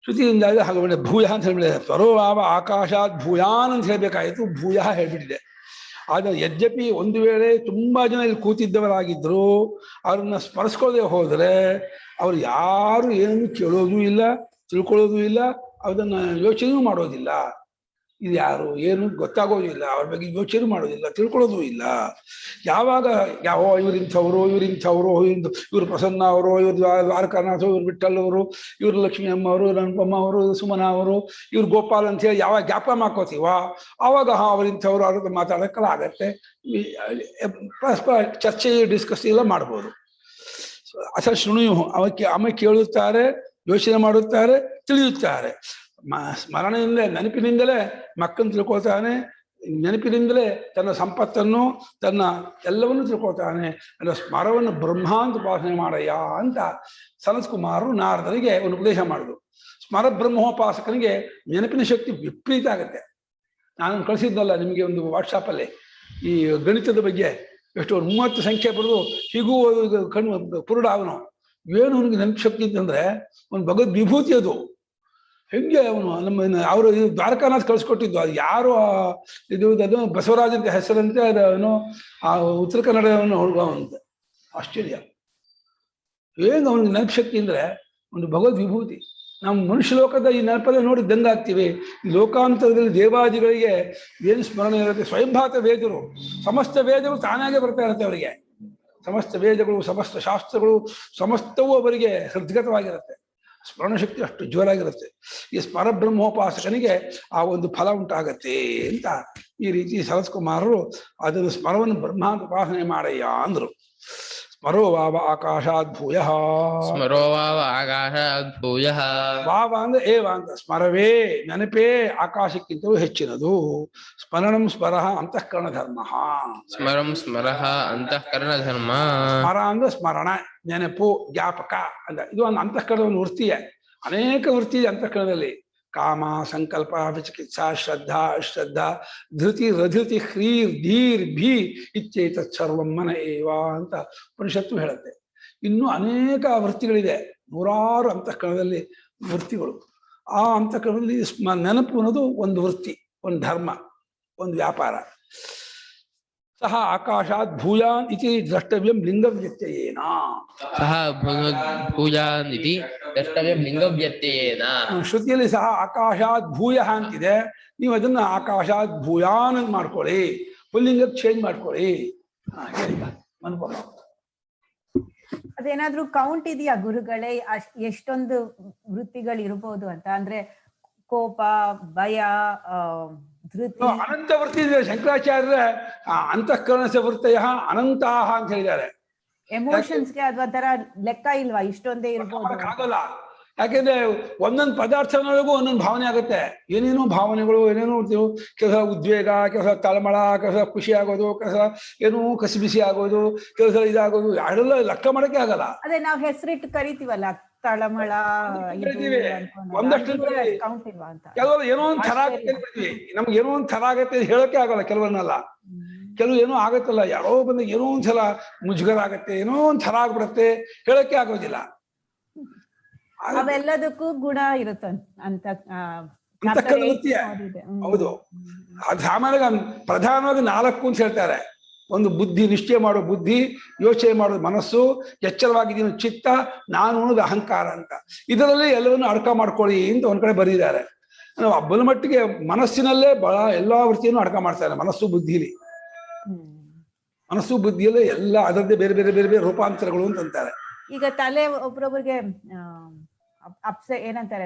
ಶ್ರುತಿಯಿಂದ ಹಾಗೆ ಭೂಯ ಅಂತ ಹೇಳ್ಬಿಟ್ಟಿದೆ. ತ್ವರೋವಾವ ಆಕಾಶಾತ್ ಭೂಯಾನ್ ಅಂತ ಹೇಳ್ಬೇಕಾಯಿತು, ಭೂಯ ಹೇಳ್ಬಿಟ್ಟಿದೆ. ಆದ್ರೆ ಯದ್ಯಪಿ ಒಂದು ವೇಳೆ ತುಂಬಾ ಜನ ಇಲ್ಲಿ ಕೂತಿದ್ದವರಾಗಿದ್ರು ಅವ್ರನ್ನ ಸ್ಮರಿಸ್ಕೊಳ್ಳದೆ ಹೋದ್ರೆ ಅವ್ರು ಯಾರು ಏನು ಕೇಳೋದು ಇಲ್ಲ, ತಿಳ್ಕೊಳ್ಳೋದು ಇಲ್ಲ, ಅದನ್ನ ಯೋಚನೆಯೂ ಮಾಡೋದಿಲ್ಲ. ಇದು ಯಾರು ಏನು ಗೊತ್ತಾಗೋದಿಲ್ಲ, ಅವ್ರ ಬಗ್ಗೆ ಯೋಚನೆ ಮಾಡೋದಿಲ್ಲ, ತಿಳ್ಕೊಳ್ಳೋದು ಇಲ್ಲ. ಯಾವಾಗ ಇವರಿಂಥವ್ರು ಇವ್ರು ಪ್ರಸನ್ನ ಅವರು, ಇವ್ರು ದ್ವಾರಕಾನಾಥ, ಇವ್ರು ವಿಠಲ್ ಅವರು, ಇವ್ರು ಲಕ್ಷ್ಮೀ ಅಮ್ಮ ಅವರು, ರಣಪಮ್ಮ ಅವರು, ಸುಮನ ಅವರು, ಇವ್ರು ಗೋಪಾಲ್ ಅಂತ ಹೇಳಿ ಯಾವಾಗ ಜ್ಞಾಪಕ ಮಾಡ್ಕೋತೀವ ಆವಾಗ ಅವರಿಂಥವ್ರು ಅವ್ರ ಮಾತಾಡೋಕ್ಕೆಲ್ಲ ಆಗತ್ತೆ. ಪರಸ್ಪರ ಚರ್ಚೆ ಡಿಸ್ಕಸ್ ಎಲ್ಲ ಮಾಡ್ಬೋದು. ಅಸ ಶೃಣುಯು ಆಮೇಲೆ ಕೇಳುತ್ತಾರೆ, ಯೋಚನೆ ಮಾಡುತ್ತಾರೆ, ತಿಳಿಯುತ್ತಾರೆ. ಸ್ಮರಣೆಯಿಂದಲೇ ನೆನಪಿನಿಂದಲೇ ಮಕ್ಕಳನ್ನು ತಿಳ್ಕೊಳ್ತಾನೆ, ನೆನಪಿನಿಂದಲೇ ತನ್ನ ಸಂಪತ್ತನ್ನು ತನ್ನ ಎಲ್ಲವನ್ನೂ ತಿಳ್ಕೊಳ್ತಾನೆ. ಅಂದರೆ ಸ್ಮರವನ್ನು ಬ್ರಹ್ಮಾಂತ ಉಪಾಸನೆ ಮಾಡಯ್ಯ ಅಂತ ಸನತ್ ಕುಮಾರರು ನಾರದರಿಗೆ ಒಂದು ಉಪದೇಶ ಮಾಡಿದ್ರು. ಸ್ಮರ ಬ್ರಹ್ಮೋಪಾಸಕನಿಗೆ ನೆನಪಿನ ಶಕ್ತಿ ವಿಪರೀತ ಆಗುತ್ತೆ. ನಾನು ಕಳಿಸಿದ್ನಲ್ಲ ನಿಮಗೆ ಒಂದು ವಾಟ್ಸಾಪಲ್ಲಿ ಈ ಗಣಿತದ ಬಗ್ಗೆ ಎಷ್ಟು 30 ಸಂಖ್ಯೆ ಬರೆದು ಹೀಗೂ ಕಣ್ಣು ಕುರುಡ ಅವನು. ಏನು ಅವನಿಗೆ ನೆನಪು ಶಕ್ತಿ ಅಂತಂದ್ರೆ ಒಂದು ಭಗವದ್ ವಿಭೂತಿ ಅದು. ಹೆಂಗೆ ಅವನು ನಮ್ಮ ಅವರು ದ್ವಾರಕಾನಾಥ್ ಕಳಿಸ್ಕೊಟ್ಟಿದ್ದು. ಅದು ಯಾರು ಅದು ಬಸವರಾಜ್ ಅಂತ ಹೆಸರಂತೆ, ಅದನ್ನು ಆ ಉತ್ತರ ಕನ್ನಡವನ್ನು ಹುಡುಗವಂತೆ. ಆಶ್ಚರ್ಯ. ಏನು ಅವನಿಗೆ ನೆನಪು ಶಕ್ತಿ ಅಂದ್ರೆ ಒಂದು ಭಗವದ್ ವಿಭೂತಿ. ನಾವು ಮನುಷ್ಯ ಲೋಕದ ಈ ನೆನಪಲ್ಲೇ ನೋಡಿ ದಂಗಾಗ್ತೀವಿ. ಈ ಲೋಕಾಂತರದಲ್ಲಿ ದೇವಾದಿಗಳಿಗೆ ಏನು ಸ್ಮರಣೆ ಇರುತ್ತೆ. ಸ್ವಯಂಭಾತ ವೇದರು, ಸಮಸ್ತ ವೇದಗಳು ತಾನಾಗೆ ಬರ್ತಾ ಇರುತ್ತೆ ಅವರಿಗೆ. ಸಮಸ್ತ ವೇದಗಳು, ಸಮಸ್ತ ಶಾಸ್ತ್ರಗಳು, ಸಮಸ್ತವೂ ಅವರಿಗೆ ಹೃದ್ಗತವಾಗಿರುತ್ತೆ. ಸ್ಮರಣಶಕ್ತಿ ಅಷ್ಟು ಜೋರಾಗಿರುತ್ತೆ. ಈ ಸ್ಮರ ಬ್ರಹ್ಮೋಪಾಸಕನಿಗೆ ಆ ಒಂದು ಫಲ ಉಂಟಾಗತ್ತೆ ಅಂತ ಈ ರೀತಿ ಸರತ್ ಕುಮಾರರು ಅದನ್ನು ಸ್ಮರವನ್ನು ಬ್ರಹ್ಮಾಂತ ಉಪಾಸನೆ ಮಾಡಯ್ಯ ಅಂದ್ರು. ಸ್ಮರೋ ವಾವ ಆಕಾಶಾತ್ ಭೂಯಃ. ಸ್ಮರೋ ವಾವ ಆಕಾಶಾತ್ ಭೂಯಃ. ವಾವ ಅಂದ್ರೆ ಏವ ಅಂತ, ಸ್ಮರವೇ ನೆನಪೇ ಆಕಾಶಕ್ಕಿಂತಲೂ ಹೆಚ್ಚಿನದು. ಸ್ಮರಣಂ ಸ್ಮರಃ ಅಂತಃಕರಣ ಧರ್ಮ. ಸ್ಮರಂ ಸ್ಮರಃ ಅಂತಃಕರಣ ಧರ್ಮ. ಸ್ಮರ ಅಂದ್ರೆ ಸ್ಮರಣ, ನೆನಪು, ಜ್ಞಾಪಕ ಅಂತ. ಇದು ಒಂದು ಅಂತಃಕರಣದ ಒಂದು ವೃತ್ತಿಯೇ. ಅನೇಕ ವೃತ್ತಿ ಇದೆ ಅಂತಃಕರಣದಲ್ಲಿ. ಕಾಮ, ಸಂಕಲ್ಪ, ವಿಚಿಕಿತ್ಸಾ, ಶ್ರದ್ಧಾ, ಅಶ್ರದ್ಧಾ, ಧೃತಿ, ರಧೃತಿ, ಹ್ರೀರ್, ಧೀರ್, ಭೀ ಇತ್ಯೇತತ್ ಸರ್ವಂ ಮನ ಏವ ಅಂತ ಉಪನಿಷತ್ತು ಹೇಳುತ್ತೆ. ಇನ್ನು ಅನೇಕ ವೃತ್ತಿಗಳಿದೆ, ನೂರಾರು ಅಂತಃಕರಣದಲ್ಲಿ ವೃತ್ತಿಗಳು. ಆ ಅಂತಃಕರಣದಲ್ಲಿ ನೆನಪು ಅನ್ನೋದು ಒಂದು ವೃತ್ತಿ, ಒಂದು ಧರ್ಮ, ಒಂದು ವ್ಯಾಪಾರ. ಸಹ ಆಕಾಶಾತ್ ಭೂಯಾನ್ ಇತಿ ದ್ರಷ್ಟವ್ಯಂ ಲಿಂಗವ್ಯತ್ಯಯೇನ. ಸಹ ಭೂಯಾನ್ ಇತಿ ದ್ರಷ್ಟವ್ಯಂ ಲಿಂಗವ್ಯತ್ಯಯೇನ. ಶ್ರುತಿಯಲ್ಲಿ ಸಹ ಆಕಾಶಾತ್ ಭೂಯ ಅಂತಿದೆ, ನೀವು ಅದನ್ನ ಆಕಾಶಾತ್ ಭೂಯಾನ್ ಅಂತ ಮಾಡ್ಕೊಳ್ಳಿ, ಪುಲ್ಲಿಂಗಕ್ಕೆ ಚೇಂಜ್ ಮಾಡ್ಕೊಳ್ಳಿ. ಅನುಭವ ಅದೇನಾದ್ರೂ ಕೌಂಟ್ ಇದೆಯಾ ಗುರುಗಳೇ, ಎಷ್ಟೊಂದು ವೃತ್ತಿಗಳು ಇರ್ಬೋದು ಅಂತ? ಅಂದ್ರೆ ಕೋಪ, ಭಯ, ಧೃತಿ, ಅನಂತ ವೃತ್ತಿ ಇದೆ. ಶಂಕರಾಚಾರ್ಯ ಅಂತಃಕರಣಸ ವೃತ್ತಯ ಅನಂತಾಹ ಅಂತ ಹೇಳಿದ್ದಾರೆ. ಎಮೋಷನ್ಸ್ಗೆ ಅಥವಾ ತರ ಲೆಕ್ಕ ಇಲ್ವಾ? ಇಷ್ಟೊಂದೇ ಇರ್ಬೋದು ಆಗಲ್ಲ. ಯಾಕೆಂದ್ರೆ ಒಂದೊಂದು ಪದಾರ್ಥನೊಳಗೂ ಒಂದೊಂದು ಭಾವನೆ ಆಗುತ್ತೆ. ಏನೇನೋ ಭಾವನೆಗಳು, ಏನೇನೋ ಕೆಲಸ ಉದ್ವೇಗ, ಕೆಲಸ ತಳಮಳ, ಕೆಲಸ ಖುಷಿ ಆಗೋದು, ಕೆಲಸ ಏನೋ ಕಸಿಬಿಸಿ ಆಗೋದು, ಕೆಲಸ ಇದಾಗೋದು, ಯಾರೆಲ್ಲ ಲೆಕ್ಕ ಮಾಡಕ್ಕೆ ಆಗಲ್ಲ. ಅದೇ ನಾವ್ ಹೆಸರಿಟ್ಟು ಕರಿತೀವಲ್ಲ, ತಳಮಳ, ಒಂದಷ್ಟು ಕೌಂಟ್ ಇಲ್ವಾ ಅಂತ. ಕೆಲವರು ಏನೋ ಒಂದು ಥರ ಆಗತ್ತೆ, ನಮ್ಗೆ ಏನೋ ಒಂದು ಥರ ಆಗತ್ತೆ ಹೇಳಕ್ಕೆ ಆಗಲ್ಲ ಕೆಲವರನ್ನೆಲ್ಲ. ಕೆಲವು ಏನೋ ಆಗತ್ತಲ್ಲ, ಯಾರೋ ಬಂದ ಏನೋ ಒಂದ್ಸಲ ಮುಜುಗರ ಆಗತ್ತೆ, ಏನೋ ಒಂದ್ ಥರ ಆಗ್ಬಿಡತ್ತೆ, ಹೇಳಕ್ಕೆ ಆಗೋದಿಲ್ಲ. ಅವೆಲ್ಲದಕ್ಕೂ ಗುಣ ಇರುತ್ತ ಅಂತ ಹೌದು. ಅದು ಸಾಮಾನ್ಯವಾಗಿ ಪ್ರಧಾನವಾಗಿ 4 ಅಂತ ಹೇಳ್ತಾರೆ. ಒಂದು ಬುದ್ಧಿ, ನಿಶ್ಚಯ ಮಾಡೋ ಬುದ್ಧಿ, ಯೋಚನೆ ಮಾಡೋದು ಮನಸ್ಸು, ಎಚ್ಚರವಾಗಿದ್ದೀನಿ ಚಿತ್ತ, ನಾನು ಅನ್ನೋದು ಅಹಂಕಾರ ಅಂತ. ಇದರಲ್ಲಿ ಎಲ್ಲವನ್ನೂ ಅಡಕ ಮಾಡ್ಕೊಳ್ಳಿ ಅಂತ ಒಂದ್ ಕಡೆ ಬರೆದಿದ್ದಾರೆ. ಬಲಮಟ್ಟಿಗೆ ಮನಸ್ಸಿನಲ್ಲೇ ಎಲ್ಲಾ ವೃತ್ತಿಯನ್ನು ಅಡಕ ಮಾಡ್ತಾರೆ. ಮನಸ್ಸು ಬುದ್ಧಿಲಿ, ಮನಸ್ಸು ಬುದ್ಧಿಯಲ್ಲೇ ಎಲ್ಲ ಅದರದ್ದೇ ಬೇರೆ ಬೇರೆ ಬೇರೆ ಬೇರೆ ರೂಪಾಂತರಗಳು ಅಂತ ಅಂತಾರೆ. ಈಗ ತಲೆ ಒಬ್ರೊಬ್ರಿಗೆ ಏನಂತಾರೆ,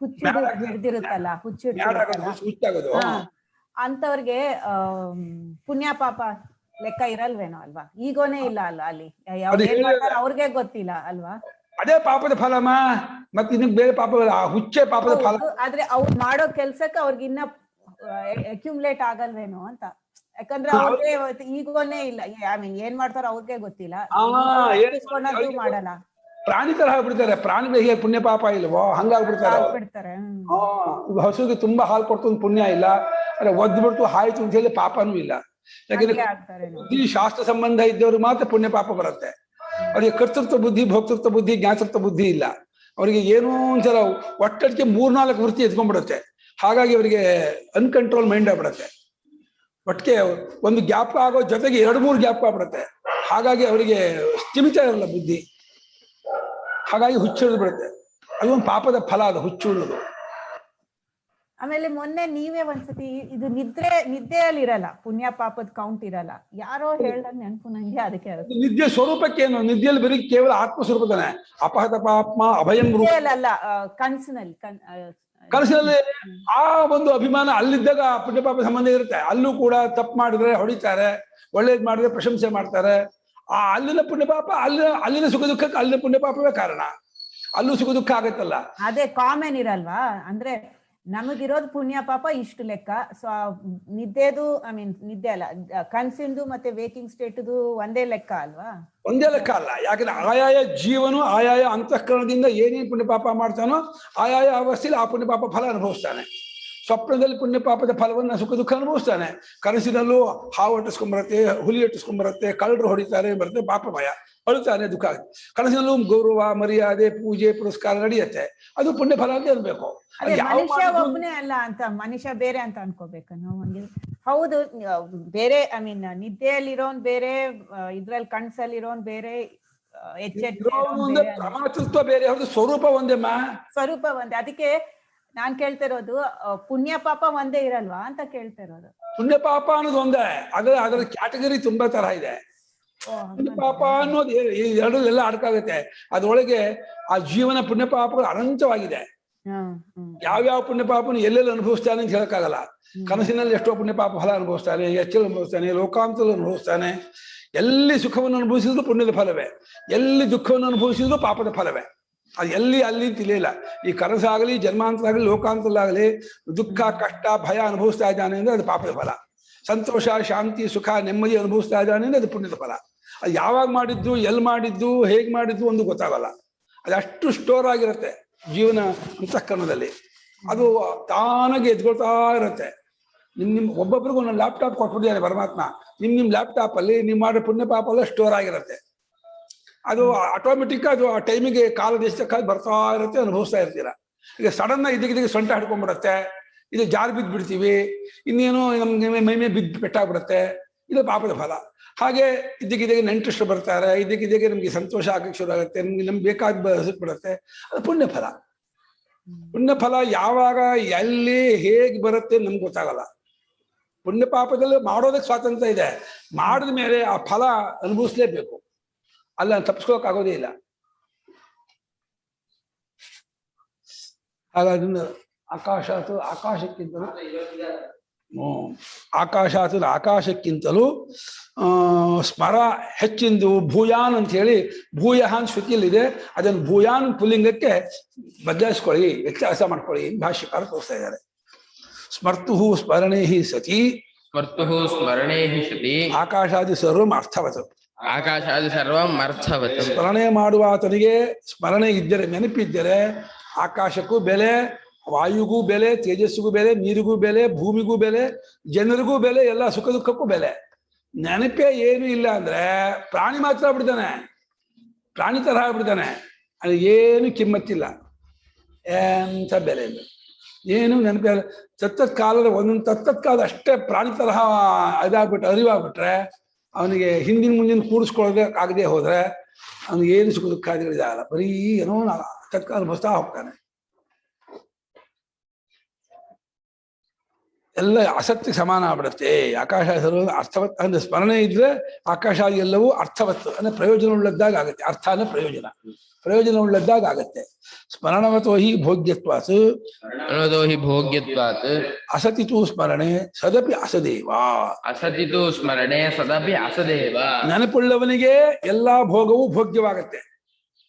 ಹುಚ್ಚು ಹಿಡ್ದಿರುತ್ತಲ್ಲ, ಹುಚ್ಚಿಡ್ದಿರುತ್ತಲ್ಲ, ಅಂತವ್ರಿಗೆ ಪುಣ್ಯ ಪಾಪ ಲೆಕ್ಕ ಇರಲ್ವೇನೋ ಅಲ್ವಾ? ಈಗೋನೇ ಇಲ್ಲ ಅಲ್ಲ ಅಲ್ಲಿ, ಅವ್ರಿಗೆ ಗೊತ್ತಿಲ್ಲ ಅಲ್ವಾ? ಅದೇ ಪಾಪದ ಫಲಮ್ಮ, ಮತ್ತೆ ಇನ್ನೊಂದು ಬೇರೆ ಪಾಪ, ಹುಚ್ಚೆ ಪಾಪದ ಫಲ. ಆದ್ರೆ ಅವ್ರು ಮಾಡೋ ಕೆಲ್ಸಕ್ಕೆ ಅವ್ರಿಗೆ ಇನ್ನ ಅಕ್ಯುಮುಲೇಟ್ ಆಗಲ್ವೇನೋ ಅಂತ. ಯಾಕಂದ್ರೆ ಅವ್ರಿಗೆ ಈಗೋನೇ ಇಲ್ಲ, ಐ ಮೀನ್ ಏನ್ ಮಾಡ್ತಾರೋ ಅವ್ರಿಗೆ ಗೊತ್ತಿಲ್ಲ, ಮಾಡಲ್ಲ. ಪ್ರಾಣಿ ತರ ಆಗ್ಬಿಡ್ತಾರೆ. ಪ್ರಾಣಿಗಳಿಗೆ ಪುಣ್ಯ ಪಾಪ ಇಲ್ವೋ ಹಂಗಾಗ್ಬಿಡ್ತಾರೆ. ಹಸುಗೆ ತುಂಬಾ ಹಾಲು ಕೊಡ್ತು ಪುಣ್ಯ ಇಲ್ಲ, ಅರೆ ಒದ್ದು ಬಿಡ್ತು ಹಾಯ್ತು ಅಂತ ಹೇಳಿ ಪಾಪನೂ ಇಲ್ಲ. ಯಾಕಂದ್ರೆ ಬುದ್ಧಿ ಶಾಸ್ತ್ರ ಸಂಬಂಧ ಇದ್ದವ್ರು ಮಾತ್ರ ಪುಣ್ಯ ಪಾಪ ಬರುತ್ತೆ. ಅವ್ರಿಗೆ ಕರ್ತೃತ್ವ ಬುದ್ಧಿ, ಭೋಕ್ತೃತ್ವ ಬುದ್ಧಿ, ಜ್ಞಾತೃತ್ವ ಬುದ್ಧಿ ಇಲ್ಲ. ಅವರಿಗೆ ಏನೋ ಒಂದ್ಸಲ ಒಟ್ಟಡಿಗೆ 3-4 ವೃತ್ತಿ ಎತ್ಕೊಂಡ್ಬಿಡುತ್ತೆ. ಹಾಗಾಗಿ ಅವರಿಗೆ ಅನ್ಕಂಟ್ರೋಲ್ ಮೈಂಡ್ ಆಗ್ಬಿಡುತ್ತೆ. ಒಟ್ಟಿಗೆ ಒಂದು ಜ್ಞಾಪಕ ಆಗೋ ಜೊತೆಗೆ 2-3 ಜ್ಞಾಪಕ ಆಗ್ಬಿಡುತ್ತೆ. ಹಾಗಾಗಿ ಅವರಿಗೆ ಸ್ಥಿಮಿತ ಇರಲ್ಲ ಬುದ್ಧಿ, ಹಾಗಾಗಿ ಹುಚ್ಚಿಡಿದು ಬಿಡುತ್ತೆ. ಅದೊಂದು ಪಾಪದ ಫಲ, ಅದು ಹುಚ್ಚು ಅನ್ನೋದು. ಆಮೇಲೆ ಮೊನ್ನೆ ನೀವೇ ಒಂದ್ಸತಿ ಇದು ನಿದ್ದೆಯಲ್ಲಿ ಇರಲ್ಲ, ಪುಣ್ಯ ಪಾಪದ ಕೌಂಟ್ ಇರಲ್ಲ, ಯಾರೋ ಹೇಳ್ದಾಗ ನೆನಪು ನಂಗೆ. ಅದಕ್ಕೆ ನಿದ್ದೆ ಸ್ವರೂಪಕ್ಕೇನು? ನಿದ್ದೆಯಲ್ಲಿ ಬರೀ ಕೇವಲ ಆತ್ಮ ಸ್ವರೂಪದಾನೆ. ಅಪಹತ ಪಾಪ ಅಭಯಂ ಅಲ್ಲ, ಕನಸಿನಲ್ಲಿ ಆ ಒಂದು ಅಭಿಮಾನ ಅಲ್ಲಿದ್ದಾಗ ಪುಣ್ಯ ಪಾಪ ಸಂಬಂಧ ಇರುತ್ತೆ. ಅಲ್ಲೂ ಕೂಡ ತಪ್ಪು ಮಾಡಿದ್ರೆ ಹೊಡಿತಾರೆ, ಒಳ್ಳೇದ್ ಮಾಡಿದ್ರೆ ಪ್ರಶಂಸೆ ಮಾಡ್ತಾರೆ. ಆ ಅಲ್ಲಿನ ಪುಣ್ಯ ಪಾಪ, ಅಲ್ಲಿನ ಸುಖ ದುಃಖಕ್ಕೆ ಅಲ್ಲಿನ ಪುಣ್ಯ ಪಾಪವೇ ಕಾರಣ. ಅಲ್ಲೂ ಸುಖ ದುಃಖ ಆಗತ್ತಲ್ಲ. ಅದೇ ಕಾಮನ್ ಇರಲ್ವಾ? ಅಂದ್ರೆ ನಮಗಿರೋದು ಪುಣ್ಯ ಪಾಪ ಇಷ್ಟು ಲೆಕ್ಕ. ಸೊ ನಿದ್ದೆದು, ಐ ಮೀನ್ ನಿದ್ದೆ ಅಲ್ಲ, ಕನ್ಸಿಂದು ಮತ್ತೆ ವೇಕಿಂಗ್ ಸ್ಟೇಟ್ದು ಒಂದೇ ಲೆಕ್ಕ ಅಲ್ವಾ? ಒಂದೇ ಲೆಕ್ಕ ಅಲ್ಲ. ಯಾಕಂದ್ರೆ ಆಯಾಯ ಜೀವನು ಆಯಾಯ ಅಂತಃಕರಣದಿಂದ ಏನೇನು ಪುಣ್ಯ ಪಾಪ ಮಾಡ್ತಾನೋ ಆಯಾಯ ಅವಸ್ಥೆಯಲ್ಲಿ ಆ ಪುಣ್ಯ ಪಾಪ ಫಲ ಅನುಭವಿಸ್ತಾನೆ. ಸ್ವಪ್ನದಲ್ಲಿ ಪುಣ್ಯ ಪಾಪದ ಫಲವನ್ನ ಸುಖ ದುಃಖ ಅನುಭವಿಸ್ತಾನೆ. ಕನಸಿನಲ್ಲೂ ಹಾವು ಹೊಟ್ಟಿಸ್ಕೊಂಡ್ಬರುತ್ತೆ, ಹುಲಿ ಹೊಟ್ಟಿಸ್ಕೊಂಡ್ಬರುತ್ತೆ, ಕಳ್ಳರು ಹೊಡಿತಾರೆ, ಬರುತ್ತೆ, ಪಾಪ ಭಯ, ಅಳುತ್ತಾನೆ, ದುಃಖ ಆಗುತ್ತೆ. ಕನಸಿನಲ್ಲೂ ಗೌರವ, ಮರ್ಯಾದೆ, ಪೂಜೆ, ಪುರಸ್ಕಾರ ನಡೆಯುತ್ತೆ. ಅದು ಪುಣ್ಯ ಫಲ ಅಂತ ಇರ್ಬೇಕು. ಮನುಷ್ಯ ಒಬ್ಬನೇ ಅಲ್ಲ ಅಂತ, ಮನುಷ್ಯ ಬೇರೆ ಅಂತ ಅನ್ಕೋಬೇಕು ನಾವು. ಹೌದು, ಬೇರೆ, ಐ ಮೀನ್ ನಿದ್ದೆಯಲ್ಲಿರೋನ್ ಬೇರೆ, ಇದ್ರಲ್ಲಿ ಕನ್ಸಲ್ಲಿರೋನ್ ಬೇರೆ, ಪ್ರಮಾತೃತ್ವ ಬೇರೆ, ಅವ್ರದ್ದು ಸ್ವರೂಪ ಒಂದೇಮ್ಮ, ಸ್ವರೂಪ ಒಂದೇ. ಅದಕ್ಕೆ ನಾನ್ ಕೇಳ್ತಿರೋದು, ಪುಣ್ಯ ಪಾಪ ಒಂದೇ ಇರಲ್ವಾ ಅಂತ ಕೇಳ್ತಿರೋದು. ಪುಣ್ಯ ಪಾಪ ಅನ್ನೋದು ಒಂದೇ, ಅದರ ಕ್ಯಾಟಗರಿ ತುಂಬಾ ತರ ಇದೆ. ಪುಣ್ಯ ಪಾಪ ಅನ್ನೋದು ಎರಡು ಎಲ್ಲ ಅಡಕಾಗುತ್ತೆ. ಅದ್ರೊಳಗೆ ಆ ಜೀವನ ಪುಣ್ಯ ಪಾಪಗಳು ಅನಂತವಾಗಿದೆ. ಯಾವ್ಯಾವ ಪುಣ್ಯ ಪಾಪನು ಎಲ್ಲೆಲ್ಲಿ ಅನುಭವಿಸ್ತಾನೆ ಅಂತ ಹೇಳಕ್ಕಾಗಲ್ಲ. ಕನಸಿನಲ್ಲಿ ಎಷ್ಟೋ ಪುಣ್ಯ ಪಾಪ ಫಲ ಅನುಭವಿಸ್ತಾನೆ, ಎಚ್ಚಲು ಅನುಭವಿಸ್ತಾನೆ, ಲೋಕಾಂತದಲ್ಲಿ ಅನುಭವಿಸ್ತಾನೆ, ಎಲ್ಲಿ ಸುಖವನ್ನು ಅನುಭವಿಸಿದ್ರು ಪುಣ್ಯದ ಫಲವೇ, ಎಲ್ಲಿ ದುಃಖವನ್ನು ಅನುಭವಿಸಿದ್ರು ಪಾಪದ ಫಲವೇ. ಅದು ಎಲ್ಲಿ ಅಲ್ಲಿ ತಿಳಿಯಲ್ಲ. ಈ ಕನಸಾಗಲಿ ಜನ್ಮಾಂತರ ಆಗಲಿ ಲೋಕಾಂತರಲಾಗಲಿ ದುಃಖ ಕಷ್ಟ ಭಯ ಅನುಭವಿಸ್ತಾ ಇದ್ದಾನೆ ಅಂದ್ರೆ ಅದು ಪಾಪದ ಫಲ. ಸಂತೋಷ ಶಾಂತಿ ಸುಖ ನೆಮ್ಮದಿ ಅನುಭವಿಸ್ತಾ ಇದ್ದಾನೆ ಅಂದ್ರೆ ಅದು ಪುಣ್ಯದ ಫಲ. ಅದು ಯಾವಾಗ ಮಾಡಿದ್ದು ಎಲ್ಲಿ ಮಾಡಿದ್ದು ಹೇಗೆ ಮಾಡಿದ್ದು ಒಂದು ಗೊತ್ತಾಗಲ್ಲ. ಅದಷ್ಟು ಸ್ಟೋರ್ ಆಗಿರುತ್ತೆ ಜೀವನ ಅಂತಃಕರಣದಲ್ಲಿ. ಅದು ತಾನಾಗಿ ಎದ್ಕೊಳ್ತಾ ಇರುತ್ತೆ. ನಿಮ್ಮ ಒಬ್ಬೊಬ್ರಿಗೂ ಒಂದೊಂದು ಲ್ಯಾಪ್ಟಾಪ್ ಕೊಟ್ಬಿಟ್ಟಿದ್ದಾರೆ ಪರಮಾತ್ಮ. ನಿಮ್ಮ ಲ್ಯಾಪ್ಟಾಪಲ್ಲಿ ನೀವು ಮಾಡೋ ಪುಣ್ಯ ಪಾಪ ಎಲ್ಲ ಸ್ಟೋರ್ ಆಗಿರುತ್ತೆ. ಅದು ಆಟೋಮೆಟಿಕ್ ಅದು ಆ ಟೈಮಿಗೆ ಕಾಲ ದೇಶಕ್ಕಾಗಿ ಬರ್ತಾ ಇರುತ್ತೆ, ಅನುಭವಿಸ್ತಾ ಇರ್ತೀರ. ಈಗ ಸಡನ್ನ ಇದಕ್ಕೆ ಸೊಂಟ ಹಿಡ್ಕೊಂಡ್ಬಿಡುತ್ತೆ, ಇದು ಜಾರು ಬಿದ್ದು ಬಿಡ್ತೀವಿ, ಇನ್ನೇನು ನಮ್ಗೆ ಮೈಮೇ ಬಿದ್ದು ಪೆಟ್ಟಾಗ್ಬಿಡುತ್ತೆ, ಇದು ಪಾಪದ ಫಲ. ಹಾಗೆ ಇದಕ್ಕೆ ನೆಂಟಷ್ಟು ಬರ್ತಾರೆ, ಇದಕ್ಕೆ ನಮ್ಗೆ ಸಂತೋಷ ಆಗಕ್ಕೆ ಶುರು ಆಗುತ್ತೆ, ನಮ್ಗೆ ಬೇಕಾದ ಬಿಡುತ್ತೆ, ಅದು ಪುಣ್ಯ ಫಲ. ಪುಣ್ಯ ಫಲ ಯಾವಾಗ ಎಲ್ಲಿ ಹೇಗೆ ಬರುತ್ತೆ ನಮ್ಗೆ ಗೊತ್ತಾಗಲ್ಲ. ಪುಣ್ಯ ಪಾಪದಲ್ಲಿ ಮಾಡೋದಕ್ಕೆ ಸ್ವಾತಂತ್ರ್ಯ ಇದೆ, ಮಾಡಿದ ಮೇಲೆ ಆ ಫಲ ಅನುಭವಿಸ್ಲೇಬೇಕು, ಅಲ್ಲ ತಪ್ಪಿಸ್ಕೋಕ್ ಆಗೋದೇ ಇಲ್ಲ. ಹಾಗಾದ್ರಿಂದ ಆಕಾಶಕ್ಕಿಂತಲೂ ಸ್ಮರ ಹೆಚ್ಚಿಂದು ಭೂಯಾನ್ ಅಂತ ಹೇಳಿ ಭೂಯಹಾನ್ ಶ್ರುತಿಯಲ್ಲಿದೆ. ಅದನ್ನು ಭೂಯಾನ್ ಪುಲ್ಲಿಂಗಕ್ಕೆ ಬದಲಾಯಿಸ್ಕೊಳ್ಳಿ, ವ್ಯತ್ಯಾಸ ಮಾಡ್ಕೊಳ್ಳಿ ಭಾಷ್ಯಕಾರ ತೋರಿಸ್ತಾ ಇದ್ದಾರೆ. ಸ್ಮರ್ತುಃ ಸ್ಮರಣೇ ಹಿ ಸತಿ ಆಕಾಶಾದಿ ಸರ್ವಂ ಅರ್ಥವತ್. ಆಕಾಶಾದಿ ಸರ್ವಂ ಅರ್ಥವತ್. ಸ್ಮರಣೆ ಮಾಡುವ ಆತನಿಗೆ ಸ್ಮರಣೆ ಇದ್ದರೆ, ನೆನಪಿದ್ದರೆ ಆಕಾಶಕ್ಕೂ ಬೆಲೆ, ವಾಯುಗೂ ಬೆಲೆ, ತೇಜಸ್ಸಿಗೂ ಬೆಲೆ, ನೀರಿಗೂ ಬೆಲೆ, ಭೂಮಿಗೂ ಬೆಲೆ, ಜನರಿಗೂ ಬೆಲೆ, ಎಲ್ಲ ಸುಖ ದುಃಖಕ್ಕೂ ಬೆಲೆ. ನೆನಪೇ ಏನು ಇಲ್ಲ ಅಂದ್ರೆ ಪ್ರಾಣಿ ಮಾತ್ರ ಆಗ್ಬಿಡ್ತಾನೆ, ಪ್ರಾಣಿ ತರಹ ಆಗ್ಬಿಡ್ತಾನೆ. ಅದು ಏನು ಕಿಮ್ಮತ್ತಿಲ್ಲ, ಎಂಥ ಬೆಲೆ ಇಲ್ಲ, ಏನು ನೆನಪೇ ಇಲ್ಲ. ತತ್ತತ್ ಕಾಲದ ಒಂದೊಂದು ತತ್ತತ್ ಕಾಲದ ಅಷ್ಟೇ ಪ್ರಾಣಿ ತರಹ ಇದಾಗ್ಬಿಟ್ರೆ, ಅರಿವಾಗ್ಬಿಟ್ರೆ ಅವನಿಗೆ ಹಿಂದಿನ ಮುಂದಿನ ಕೂಡಿಸ್ಕೊಳ್ಳೋದೇ ಆಗದೆ ಹೋದ್ರೆ ಅವ್ನಿಗೆ ಏನು ಸುಖ ದುಃಖ ಇದಾಗಲ್ಲ, ಬರೀ ಏನೋ ತತ್ಕಾಲ ಅನುಭವಿಸ್ತಾ ಹೋಗ್ತಾನೆ. ಎಲ್ಲ ಅಸತ್ಯ ಸಮಾನ ಆಗ್ಬಿಡುತ್ತೆ. ಆಕಾಶ ಸರ್ವ ಅರ್ಥವತ್ ಅಂದ್ರೆ ಸ್ಮರಣೆ ಇದ್ರೆ ಆಕಾಶ ಎಲ್ಲವೂ ಅರ್ಥವತ್ತು ಅಂದ್ರೆ ಪ್ರಯೋಜನ ಉಳ್ಳದ್ದಾಗ ಆಗುತ್ತೆ. ಅರ್ಥ ಅಂದ್ರೆ ಪ್ರಯೋಜನ ಉಳ್ಳದ್ದಾಗ ಆಗತ್ತೆ. ಸ್ಮರಣವತೋ ಹಿ ಭೋಗ್ಯತ್ವಾತ್ ಅಸತಿತು ಸ್ಮರಣೆ ಸದಪಿ ಅಸದೇವ. ಅಸತಿತು ಸ್ಮರಣೆ ಸದಪಿ ಅಸದೇವ. ನೆನಪುಳ್ಳವನಿಗೆ ಎಲ್ಲಾ ಭೋಗವೂ ಭೋಗ್ಯವಾಗತ್ತೆ.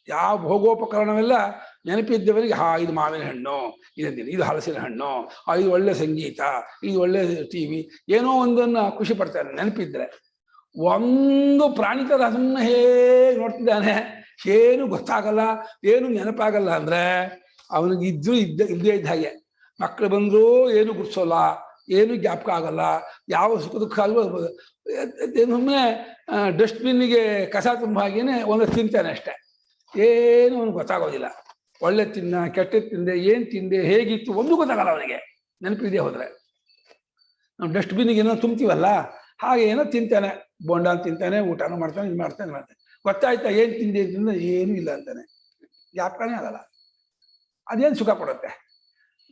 ಯಾವ ಭೋಗೋಪಕರಣವೆಲ್ಲ ನೆನಪಿದ್ದವನಿಗೆ, ಇದು ಮಾವಿನ ಹಣ್ಣು, ಇದು ಹಲಸಿನ ಹಣ್ಣು, ಇದು ಒಳ್ಳೆ ಸಂಗೀತ, ಇದು ಒಳ್ಳೆ ಟಿವಿ, ಏನೋ ಒಂದನ್ನ ಖುಷಿ ಪಡ್ತಾನೆ ನೆನಪಿದ್ರೆ. ಒಂದು ಪ್ರಾಣಿ ತರ ಅದನ್ನ ಹೇಗೆ ನೋಡ್ತಿದ್ದಾನೆ, ಏನು ಗೊತ್ತಾಗಲ್ಲ, ಏನು ನೆನಪಾಗಲ್ಲ ಅಂದ್ರೆ ಅವನಿಗೆ ಇದ್ದೇ ಇದ್ದ ಹಾಗೆ. ಮಕ್ಕಳು ಬಂದ್ರು ಏನು ಗುರ್ಸೋಲ್ಲ, ಏನು ಜ್ಞಾಪಕ ಆಗಲ್ಲ, ಯಾವ ಸುಖ ದುಃಖ ಆಗಲ್ಲ. ಒಮ್ಮೆ ಡಸ್ಟ್ಬಿನ್ನಿಗೆ ಕಸ ತುಂಬ ಹಾಗೇನೆ ಒಂದು ತಿಂತಾನೆ ಅಷ್ಟೆ, ಏನು ಅವನಿಗೆ ಗೊತ್ತಾಗೋದಿಲ್ಲ. ಒಳ್ಳೆ ತಿನ್ನ ಕೆಟ್ಟ ತಿಂದೆ, ಏನ್ ತಿಂದೆ, ಹೇಗಿತ್ತು ಒಂದು ಗೊತ್ತಾಗಲ್ಲ ಅವನಿಗೆ, ನೆನಪಿದೆ ಹೋದ್ರೆ. ನಾವು ಡಸ್ಟ್ಬಿನ್ನಿಗೆ ಏನೋ ತುಂಬ್ತೀವಲ್ಲ ಹಾಗೆ ಏನೋ ತಿಂತಾನೆ, ಬೋಂಡ ತಿಂತಾನೆ, ಊಟನೂ ಮಾಡ್ತಾನೆ, ಇದು ಮಾಡ್ತಾನೆ. ಗೊತ್ತಾಯ್ತಾ ಏನ್ ತಿಂದೆ ತಿಂದ, ಏನೂ ಇಲ್ಲ ಅಂತಾನೆ, ಜ್ಞಾಪಕನೇ ಆಗಲ್ಲ. ಅದೇನು ಸುಖ ಕೊಡುತ್ತೆ,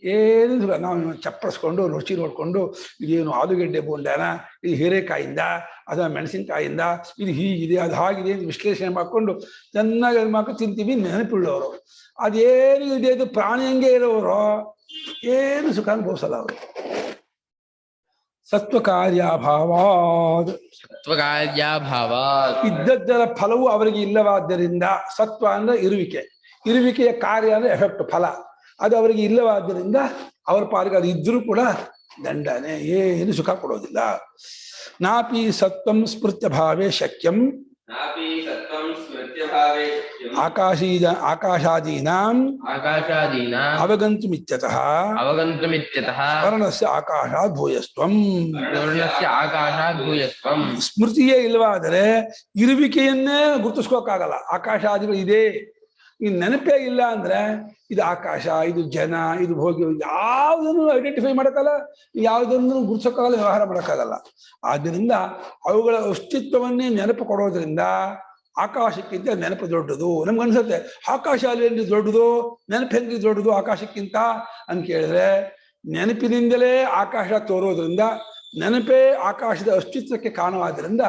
ಏನು ಸುಖ. ನಾವು ಚಪ್ಪರಿಸ್ಕೊಂಡು ರುಚಿ ನೋಡ್ಕೊಂಡು ಇದೇನು ಆಲೂಗೆಡ್ಡೆ ಬೋಂಡನ, ಇದು ಹೀರೆಕಾಯಿಂದ, ಅಥವಾ ಮೆಣಸಿನ್ಕಾಯಿಂದ, ಇದು ಹೀಗಿದೆ ಅದು ಹಾಗಿದೆ ಅಂತ ವಿಶ್ಲೇಷಣೆ ಮಾಡ್ಕೊಂಡು ಚೆನ್ನಾಗಿ ಅದು ಮಾಡ್ಕೊಂಡು ತಿಂತೀವಿ ನೆನಪುಳ್ಳವರು. ಅದೇನು ಇದೆ ಅದು ಪ್ರಾಣಿ ಹಂಗೆ ಇರೋರು ಏನು ಸುಖ ಅನುಭವಿಸಲ್ಲ ಅವರು. ಸತ್ವಕಾರ್ಯಾಭಾವಾದ್ ಇದ್ದದ್ದರ ಫಲವು ಅವರಿಗೆ ಇಲ್ಲವಾದ್ದರಿಂದ, ಸತ್ವ ಅಂದ್ರೆ ಇರುವಿಕೆಯ ಕಾರ್ಯ ಅಂದ್ರೆ ಎಫೆಕ್ಟ್, ಫಲ ಅದು ಅವರಿಗೆ ಇಲ್ಲವಾದ್ದರಿಂದ ಅವರ ಪಾಲಿಗೆ ಅದು ಇದ್ರೂ ಕೂಡ ದಂಡನೆ, ಏನು ಸುಖ ಕೊಡೋದಿಲ್ಲ. ನಾಪಿ ಸತ್ವಂ ಸ್ಮೃತ್ಯ ಭಾವೇ ಶಕ್ಯಂ ಆಕಾಶಾದೀನಾಂ ಅವಗಂತುಮಿತ್ಯತಃ ವರ್ಣಸ್ಯ ಆಕಾಶಾತ್ ಭೂಯಸ್ತ್ವಂ. ಸ್ಮೃತಿಯೇ ಇಲ್ಲವಾದರೆ ಇರುವಿಕೆಯನ್ನೇ ಗುರುತಿಸ್ಕೋಕ್ಕಾಗಲ್ಲ. ಆಕಾಶಾದಿಗಳು ಇದೆ, ಈ ನೆನಪೇ ಇಲ್ಲ ಅಂದ್ರೆ ಇದು ಆಕಾಶ, ಇದು ಜನ, ಇದು ಭೋಗ್ಯ, ಯಾವುದನ್ನು ಐಡೆಂಟಿಫೈ ಮಾಡೋಕ್ಕಲ್ಲ, ಯಾವುದನ್ನು ಗುರುತಿಸೋಕ್ಕಾಗಲ್ಲ, ವ್ಯವಹಾರ ಮಾಡೋಕ್ಕಾಗಲ್ಲ. ಆದ್ದರಿಂದ ಅವುಗಳ ಅಸ್ತಿತ್ವವನ್ನೇ ನೆನಪು ಕೊಡೋದ್ರಿಂದ ಆಕಾಶಕ್ಕಿಂತ ನೆನಪು ದೊಡ್ಡದು. ನಮ್ಗೆ ಅನ್ಸುತ್ತೆ ಆಕಾಶ ಅಲ್ಲಿ ದೊಡ್ಡದು, ನೆನಪು ಹೆಂಗೆ ದೊಡ್ಡದು ಆಕಾಶಕ್ಕಿಂತ ಅಂತ ಕೇಳಿದ್ರೆ, ನೆನಪಿನಿಂದಲೇ ಆಕಾಶ ತೋರೋದ್ರಿಂದ, ನೆನಪೇ ಆಕಾಶದ ಅಸ್ತಿತ್ವಕ್ಕೆ ಕಾರಣವಾದ್ರಿಂದ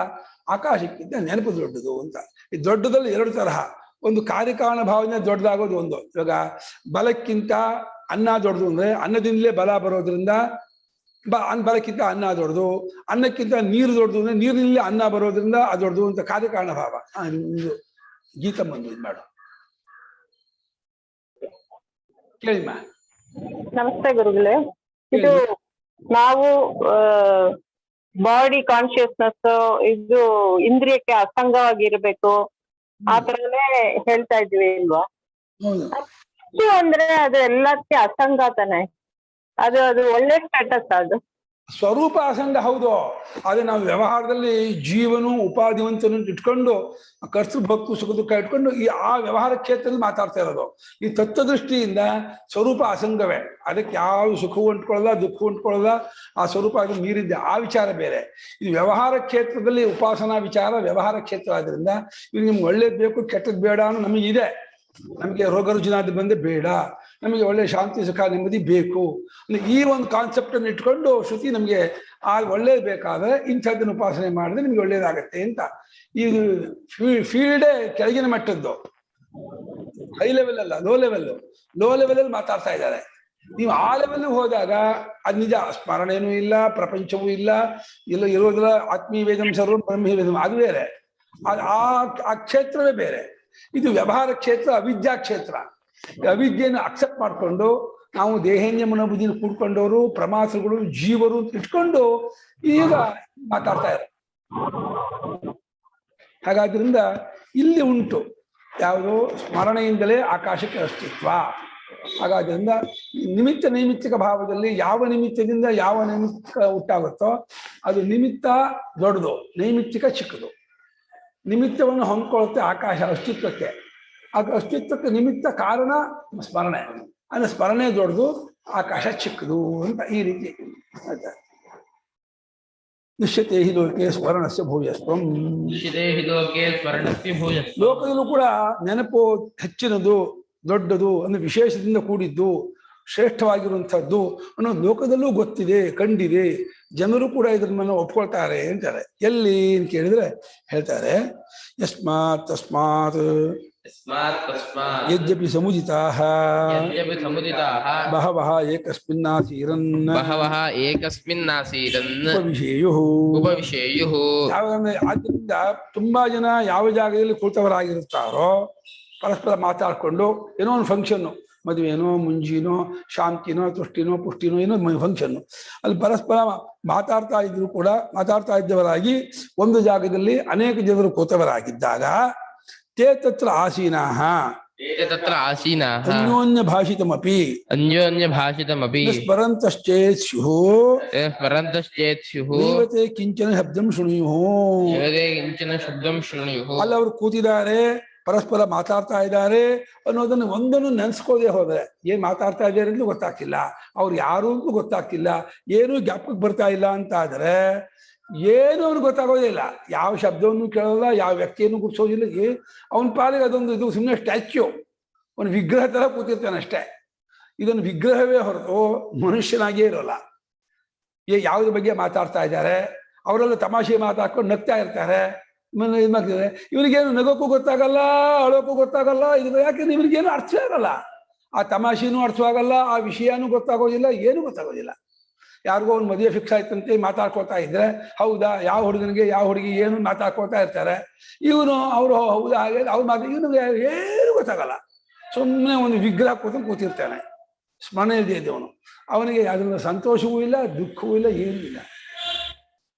ಆಕಾಶಕ್ಕಿಂತ ನೆನಪು ದೊಡ್ಡದು ಅಂತ. ಈ ದೊಡ್ಡದಲ್ಲಿ ಎರಡು ತರಹ, ಒಂದು ಕಾರ್ಯಕಾರಣ ಭಾವನೆ ದೊಡ್ಡದಾಗೋದು ಒಂದು. ಇವಾಗ ಬಲಕ್ಕಿಂತ ಅನ್ನ ದೊಡ್ಡದು ಅಂದ್ರೆ ಅನ್ನದಿಂದಲೇ ಬಲ ಬರೋದ್ರಿಂದ ಬರಕ್ಕಿಂತ ಅನ್ನ ದೊಡ್ಡದು, ಅನ್ನಕ್ಕಿಂತ ನೀರು ದೊಡ್ಡದು ಅಂದ್ರೆ ನೀರಿನಲ್ಲಿ ಅನ್ನ ಬರೋದ್ರಿಂದ ಅದು ದೊಡ್ಡದು ಅಂತ ಕಾರ್ಯಕಾರಣ ಭಾವ. ನಿಮ್ದು ಗೀತಮ್ಮಂದು ಇದು ಮಾಡು ಕೇಳಿಮ್ಮ. ನಮಸ್ತೆ ಗುರುಗಳೇ. ಇದು ನಾವು ಬಾಡಿ ಕಾನ್ಶಿಯಸ್ನೆಸ್ ಇದು ಇಂದ್ರಿಯಕ್ಕೆ ಅಸಂಗವಾಗಿರ್ಬೇಕು ಆ ತರನೇ ಹೇಳ್ತಾ ಇದ್ವಿ ಇಲ್ವಾ? ಅಂದ್ರೆ ಅದು ಎಲ್ಲದಕ್ಕೆ ಅಸಂಗ ತಾನೆ, ಅದು ಒಳ್ಳೆ ಸ್ಟೇಟಸ್. ಅದು ಸ್ವರೂಪ ಅಸಂಗ ಹೌದು. ಆದ್ರೆ ನಾವು ವ್ಯವಹಾರದಲ್ಲಿ ಜೀವನು ಉಪಾಧಿವಂತನ ಇಟ್ಕೊಂಡು ಕರ್ತು ಭಕ್ತು ಸುಖ ದುಃಖ ಇಟ್ಕೊಂಡು ಆ ವ್ಯವಹಾರ ಕ್ಷೇತ್ರದಲ್ಲಿ ಮಾತಾಡ್ತಾ ಇರೋದು. ಈ ತತ್ವದೃಷ್ಟಿಯಿಂದ ಸ್ವರೂಪ ಅಸಂಗವೇ. ಅದಕ್ಕೆ ಯಾವ ಸುಖವೂ ಉಂಟ್ಕೊಳ್ಳಲ್ಲ, ದುಃಖ ಉಂಟ್ಕೊಳ್ಳಲ್ಲ. ಆ ಸ್ವರೂಪ ಅದು ಮೀರಿದ್ದೆ, ಆ ವಿಚಾರ ಬೇರೆ. ಇದು ವ್ಯವಹಾರ ಕ್ಷೇತ್ರದಲ್ಲಿ ಉಪಾಸನಾ ವಿಚಾರ ವ್ಯವಹಾರ ಕ್ಷೇತ್ರ ಆದ್ರಿಂದ ಇದು ನಿಮ್ಗೆ ಒಳ್ಳೇದು ಬೇಕು ಕೆಟ್ಟದ್ದು ಬೇಡ ಅನ್ನೋ ನಮಗಿದೆ. ನಮಗೆ ರೋಗ ರುಜಿನಾದ ಬಂದೆ ಬೇಡ, ನಮಗೆ ಒಳ್ಳೆ ಶಾಂತಿ ಸುಖ ನೆಮ್ಮದಿ ಬೇಕು. ಈ ಒಂದು ಕಾನ್ಸೆಪ್ಟ್ ಅನ್ನು ಇಟ್ಕೊಂಡು ಶ್ರುತಿ ನಮಗೆ ಒಳ್ಳೇದು ಬೇಕಾದ್ರೆ ಇಂಥದ್ದನ್ನು ಉಪಾಸನೆ ಮಾಡಿದ್ರೆ ನಿಮ್ಗೆ ಒಳ್ಳೇದಾಗತ್ತೆ ಅಂತ. ಇದು ಫೀಲ್ಡೇ ಕೆಳಗಿನ ಮಟ್ಟದ್ದು, ಹೈ ಲೆವೆಲ್ ಅಲ್ಲ, ಲೋ ಲೆವೆಲ್. ಲೋ ಲೆವೆಲ್ ಮಾತಾಡ್ತಾ ಇದ್ದಾರೆ. ನೀವು ಆ ಲೆವೆಲ್ ಹೋದಾಗ ಅದು ನಿಜ, ಸ್ಮರಣೆನೂ ಇಲ್ಲ, ಪ್ರಪಂಚವೂ ಇಲ್ಲ, ಎಲ್ಲ ಇರೋದ್ರ ಆತ್ಮೀಯ ವೇದಂ ಸರ್ವ ಬ್ರಹ್ಮೀ ವೇದಂ, ಅದು ಬೇರೆ. ಆ ಕ್ಷೇತ್ರವೇ ಬೇರೆ. ಇದು ವ್ಯವಹಾರ ಕ್ಷೇತ್ರ, ಅವಿದ್ಯಾ ಕ್ಷೇತ್ರ. ಅವಿದ್ಯೆಯನ್ನು ಅಕ್ಸೆಪ್ಟ್ ಮಾಡಿಕೊಂಡು ನಾವು ದೇಹೇಂದ್ರಿಯ ಮನೋಬುದ್ಧಿನ ಕೂಡ್ಕೊಂಡವರು ಪ್ರಮಾಸಗಳು ಜೀವರು ಅಂತ ಇಟ್ಕೊಂಡು ಈಗ ಮಾತಾಡ್ತಾ ಇದ್ದಾರೆ. ಹಾಗಾದ್ರಿಂದ ಇಲ್ಲಿ ಉಂಟು ಯಾವುದು ಸ್ಮರಣೆಯಿಂದಲೇ ಆಕಾಶಕ್ಕೆ ಅಸ್ತಿತ್ವ. ಹಾಗಾದ್ರಿಂದ ನಿಮಿತ್ತ ನೈಮಿತ್ತಿಕ ಭಾವದಲ್ಲಿ ಯಾವ ನಿಮಿತ್ತದಿಂದ ಯಾವ ನೈಮಿತ್ತಿಕ ಉಂಟಾಗುತ್ತೋ ಅದು ನಿಮಿತ್ತ ದೊಡ್ಡದು, ನೈಮಿತ್ತಿಕ ಚಿಕ್ಕದು. ನಿಮಿತ್ತವನ್ನು ಹೊಂದ್ಕೊಳ್ಳುತ್ತೆ ಆಕಾಶ ಅಸ್ತಿತ್ವಕ್ಕೆ. ಆ ಅಸ್ತಿತ್ವಕ್ಕೆ ನಿಮಿತ್ತ ಕಾರಣ ಸ್ಮರಣೆ. ಅಂದ್ರೆ ಸ್ಮರಣೆ ದೊಡ್ಡದು, ಆಕಾಶ ಚಿಕ್ಕದು ಅಂತ ಈ ರೀತಿ ಆಯ್ತಾ. ನಿಶ್ಯತೆ ಹಿ ಲೋಕೆ ಸ್ಮರಣಸ್ಯ ಭೂಯಸ್ತ್ವಂ. ಲೋಕದಲ್ಲೂ ಕೂಡ ನೆನಪು ಹೆಚ್ಚಿನದು, ದೊಡ್ಡದು, ಅಂದ್ರೆ ವಿಶೇಷದಿಂದ ಕೂಡಿದ್ದು, ಶ್ರೇಷ್ಠವಾಗಿರುವಂಥದ್ದು ಅನ್ನೋ ಲೋಕದಲ್ಲೂ ಗೊತ್ತಿದೆ, ಕಂಡಿದೆ. ಜನರು ಕೂಡ ಇದನ್ನ ಒಪ್ಕೊಳ್ತಾರೆ ಅಂತಾರೆ. ಎಲ್ಲಿ ಅಂತ ಕೇಳಿದ್ರೆ ಹೇಳ್ತಾರೆ, ಯಸ್ಮಾತ್ ತಸ್ಮಾತ್ ಯದ್ಯಪಿ ಸಮುದಿತಾಃ ಬಹವಃ ಏಕಸ್ಮಿನ್ನಾಸೀರನ್ ಉಪವಿಶೇಯುಃ. ಆದ್ದರಿಂದ ತುಂಬಾ ಜನ ಯಾವ ಜಾಗದಲ್ಲಿ ಕೂತವರಾಗಿರುತ್ತಾರೋ ಪರಸ್ಪರ ಮಾತಾಡ್ಕೊಂಡು ಏನೋ ಒಂದು ಫಂಕ್ಷನ್ನು, ಮದುವೆನೋ ಮುಂಜಿನೋ ಶಾಂತಿನೋ ತುಷ್ಟಿನೋ ಪುಷ್ಟಿನೋ ಏನೋ ಫಂಕ್ಷನ್ನು, ಅಲ್ಲಿ ಪರಸ್ಪರ ಮಾತಾಡ್ತಾ ಇದ್ರು ಕೂಡ ಮಾತಾಡ್ತಾ ಇದ್ದವರಾಗಿ ಒಂದು ಜಾಗದಲ್ಲಿ ಅನೇಕ ಜನರು ಕೂತವರಾಗಿದ್ದಾಗ ತೇ ತತ್ರ ಆಸೀನಾಃ ಅನ್ಯೋನ್ಯ ಭಾಷಿತಮಪಿ ಸ್ಮರಂತಶ್ಚೇತ್ ಸ್ಯುಃ ನೀವತೆ ಕಿಂಚನ ಶಬ್ದಂ ಶೃಣುಯುಃ. ಅಲ್ಲಿ ಅವರು ಕೂತಿದ್ದಾರೆ, ಪರಸ್ಪರ ಮಾತಾಡ್ತಾ ಇದ್ದಾರೆ ಅನ್ನೋದನ್ನು ಒಂದನ್ನು ನೆನೆಸ್ಕೋದೇ ಹೋದ್ರೆ ಏನ್ ಮಾತಾಡ್ತಾ ಇದ್ದಾರೆ ಅಂತಲೂ ಗೊತ್ತಾಗ್ತಿಲ್ಲ, ಅವ್ರು ಯಾರು ಅಂತಲೂ ಗೊತ್ತಾಗ್ತಿಲ್ಲ, ಏನೂ ಜ್ಞಾಪಕಕ್ಕೆ ಬರ್ತಾ ಇಲ್ಲ ಅಂತ ಆದ್ರೆ ಏನು ಅವ್ರಿಗೆ ಗೊತ್ತಾಗೋದೇ ಇಲ್ಲ. ಯಾವ ಶಬ್ದವನ್ನು ಕೇಳೋಲ್ಲ, ಯಾವ ವ್ಯಕ್ತಿಯನ್ನು ಗುರ್ಸೋದಿಲ್ಲ. ಅವನ ಪಾಲಿಗೆ ಅದೊಂದು ಇದು ಸುಮ್ಮನೆ ಸ್ಟ್ಯಾಚ್ಯೂ, ಒಂದು ವಿಗ್ರಹ ತರ ಕೂತಿರ್ತಾನೆ ಅಷ್ಟೇ. ಇದೊಂದು ವಿಗ್ರಹವೇ ಹೊರತು ಮನುಷ್ಯನಾಗಿಯೇ ಇರೋಲ್ಲ. ಯಾವುದ್ರ ಬಗ್ಗೆ ಮಾತಾಡ್ತಾ ಇದ್ದಾರೆ, ಅವರೆಲ್ಲ ತಮಾಷೆ ಮಾತಾಡ್ಕೊಂಡು ನಗ್ತಾ ಇರ್ತಾರೆ. ಇದಾಗ್ತದೆ, ಇವ್ರಿಗೇನು ನಗೋಕ್ಕೂ ಗೊತ್ತಾಗಲ್ಲ, ಅಳೋಕ್ಕೂ ಗೊತ್ತಾಗಲ್ಲ. ಇದು ಯಾಕೆಂದ್ರೆ ಇವ್ರಿಗೇನು ಅರ್ಥ ಆಗಲ್ಲ. ಆ ತಮಾಷೆನೂ ಅರ್ಥವಾಗಲ್ಲ, ಆ ವಿಷಯನೂ ಗೊತ್ತಾಗೋದಿಲ್ಲ, ಏನೂ ಗೊತ್ತಾಗೋದಿಲ್ಲ. ಯಾರಿಗೋ ಒಂದು ಮದುವೆ ಫಿಕ್ಸ್ ಆಯ್ತಂತೆ ಮಾತಾಡ್ಕೊಳ್ತಾ ಇದ್ರೆ ಹೌದಾ, ಯಾವ ಹುಡುಗನಿಗೆ ಯಾವ ಹುಡುಗಿ ಏನು ಮಾತಾಡ್ಕೊಳ್ತಾ ಇರ್ತಾರೆ. ಇವನು ಅವರು ಹೌದಾ ಹಾಗೆ ಅವ್ರು ಇವನಿಗೆ ಏನು ಗೊತ್ತಾಗಲ್ಲ. ಸುಮ್ಮನೆ ಒಂದು ವಿಗ್ರಹ ಕೂತಿರ್ತಾನೆ, ಸ್ಮರಣೆ ಇದ್ದವನು. ಅವನಿಗೆ ಅದರಿಂದ ಸಂತೋಷವೂ ಇಲ್ಲ, ದುಃಖವೂ ಇಲ್ಲ, ಏನೂ ಇಲ್ಲ.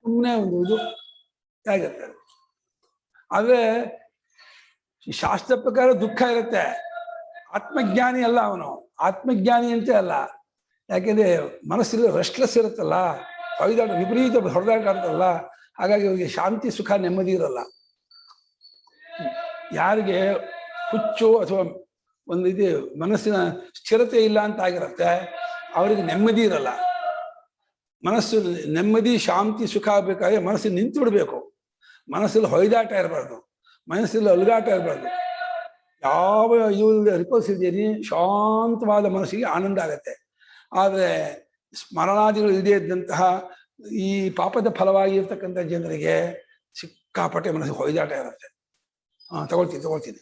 ಸುಮ್ಮನೆ ಒಂದು ಇದು ಆಗಿರ್ತಾರೆ. ಆದ್ರೆ ಶಾಸ್ತ್ರ ಪ್ರಕಾರ ದುಃಖ ಇರುತ್ತೆ. ಆತ್ಮಜ್ಞಾನಿ ಅಲ್ಲ ಅವನು, ಆತ್ಮಜ್ಞಾನಿ ಅಂತ ಅಲ್ಲ. ಯಾಕೆಂದ್ರೆ ಮನಸ್ಸಲ್ಲಿ ರೆಸ್ಟ್ಲೆಸ್ ಇರುತ್ತಲ್ಲ, ವಿಪರೀತ ಹೊಡೆದಾಡ್ತಲ್ಲ. ಹಾಗಾಗಿ ಅವರಿಗೆ ಶಾಂತಿ ಸುಖ ನೆಮ್ಮದಿ ಇರಲ್ಲ. ಯಾರಿಗೆ ಹುಚ್ಚು ಅಥವಾ ಒಂದು ಇದು ಮನಸ್ಸಿನ ಸ್ಥಿರತೆ ಇಲ್ಲ ಅಂತ ಆಗಿರುತ್ತೆ, ಅವರಿಗೆ ನೆಮ್ಮದಿ ಇರಲ್ಲ. ಮನಸ್ಸು ನೆಮ್ಮದಿ ಶಾಂತಿ ಸುಖ ಆಗಬೇಕಾದ್ರೆ ಮನಸ್ಸು ನಿಂತು ಬಿಡಬೇಕು. ಮನಸ್ಸಲ್ಲಿ ಹೊಯ್ದಾಟ ಇರಬಾರ್ದು, ಮನಸ್ಸಲ್ಲಿ ಅಲುಗಾಟ ಇರಬಾರ್ದು. ಯಾವ ಇವುಗಳಿಗೆ ರಿಪೋಸ್ ಇದ್ದೇನೆ, ಶಾಂತವಾದ ಮನಸ್ಸಿಗೆ ಆನಂದ ಆಗತ್ತೆ. ಆದರೆ ಸ್ಮರಣಾದಿಗಳು ಇಲ್ಲದೇ ಇದ್ದಂತಹ ಈ ಪಾಪದ ಫಲವಾಗಿ ಇರ್ತಕ್ಕಂಥ ಜನರಿಗೆ ಸಿಕ್ಕಾಪಟ್ಟೆ ಮನಸ್ಸಿಗೆ ಹೊಯ್ದಾಟ ಇರುತ್ತೆ. ತಗೊಳ್ತೀನಿ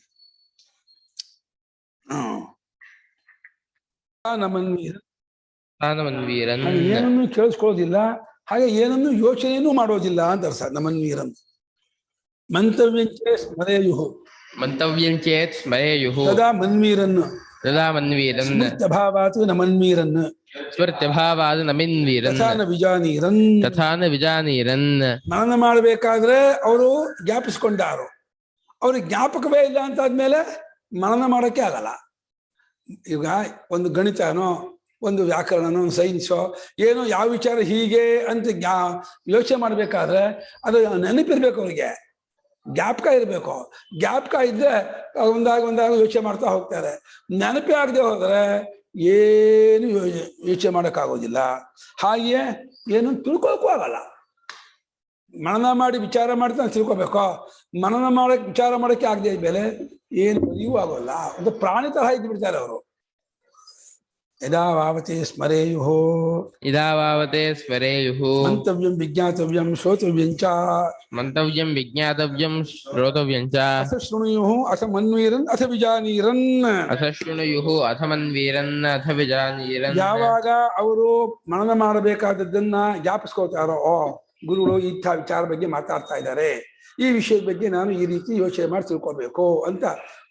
ನಮ್ಮನ್ನು ನಮನ್ವೀರನ್ ಹಾಗೆ ಏನನ್ನು ಕೇಳಿಸ್ಕೊಳ್ಳೋದಿಲ್ಲ, ಹಾಗೆ ಏನನ್ನು ಯೋಚನೆಯೂ ಮಾಡೋದಿಲ್ಲ ಅಂತ ಅರ್ಥ. ನಮನ್ವೀರನ್ ಮಂತವ್ಯಂಚೇ ಸ್ಮರೇಯುಹು ಮಂತವ್ಯಂ ಚೇತ್ ಸ್ಮರೇಯುಃ ತದಾ ಮನ್ವೀರನ್ ತದಾ ಮನ್ವೀರನ್ ಸ್ಮೃತ್ಯಭಾವಾತ್ ನಮನ್ವೀರನ್ ಸ್ಮೃತ್ಯಭಾವಾದ್ ನಮಿನ್ವೀರನ್ ತಥಾ ನ ವಿಜಾನೀರನ್. ತಥಾ ನ ವಿಜಾನೀರನ್. ಮನನ ಮಾಡಬೇಕಾದ್ರೆ ಅವರು ಜ್ಞಾಪಿಸ್ಕೊಂಡಾರು, ಅವ್ರಿಗೆ ಜ್ಞಾಪಕವೇ ಇಲ್ಲ ಅಂತ ಆದ್ಮೇಲೆ ಮನನ ಮಾಡೋಕ್ಕೆ ಆಗಲ್ಲ. ಈಗ ಒಂದು ಗಣಿತನೋ ಒಂದು ವ್ಯಾಕರಣನೋ ಒಂದು ಸೈನ್ಸೋ ಏನೋ ಯಾವ ವಿಚಾರ ಹೀಗೆ ಅಂತ ಯೋಚನೆ ಮಾಡಬೇಕಾದ್ರೆ ಅದು ನೆನಪಿರ್ಬೇಕು, ಅವ್ರಿಗೆ ಜ್ಞಾಪಕ ಇರಬೇಕು. ಜ್ಞಾಪಕ ಇದ್ರೆ ಒಂದಾಗ ಯೋಚನೆ ಮಾಡ್ತಾ ಹೋಗ್ತಾರೆ. ನೆನಪೇ ಆಗದೆ ಹೋದ್ರೆ ಏನು ಯೋಚನೆ ಮಾಡೋಕ್ಕಾಗೋದಿಲ್ಲ. ಹಾಗೆಯೇ ಏನು ತಿಳ್ಕೊಳಕ್ಕೂ ಆಗಲ್ಲ. ಮನನ ಮಾಡಿ ವಿಚಾರ ಮಾಡ್ತಾ ತಿಳ್ಕೊಬೇಕು. ಮನನ ಮಾಡಕ್ಕೆ ವಿಚಾರ ಮಾಡೋಕ್ಕೆ ಆಗದೆ ಇದ್ಮೇಲೆ ಏನು ಬರೆಯೂ ಆಗೋಲ್ಲ. ಒಂದು ಪ್ರಾಣಿ ತರಹ ಇದ್ದು ಬಿಡ್ತಾರೆ ಅವರು. ಯದಾವಾವತೆ ಸ್ಮರೇಯುಃ ಇದಾವಾವತೆ ಸ್ಮರೇಯುಃ ಮಂತವ್ಯಂ ವಿಜ್ಞಾತವ್ಯಂ ಶ್ರೋತವ್ಯಂ ಚ ಮಂತವ್ಯಂ ವಿಜ್ಞಾತವ್ಯಂ ಶ್ರೋತವ್ಯಂ ಚ ಅಥ ಶೃಣುಯುಃ ಅಥ ಮನ್ವೀರನ್ ಅಥ ವಿಜಾನೀರನ್. ಅಥ ಶೃಣುಯುಃ ಅಥ ಮನ್ವೀರನ್ ಅಥ ವಿಜಾನೀರನ್. ಯಾವಾಗ ಅವರು ಮನನ ಮಾಡಬೇಕಾದದ್ದನ್ನ ಜ್ಞಾಪಿಸ್ಕೋತಾರೋ, ಗುರುಗಳು ಇಂಥ ವಿಚಾರ ಬಗ್ಗೆ ಮಾತಾಡ್ತಾ ಇದ್ದಾರೆ, ಈ ವಿಷಯದ ಬಗ್ಗೆ ನಾನು ಈ ರೀತಿ ಯೋಚನೆ ಮಾಡಿ ತಿಳ್ಕೊಬೇಕು ಅಂತ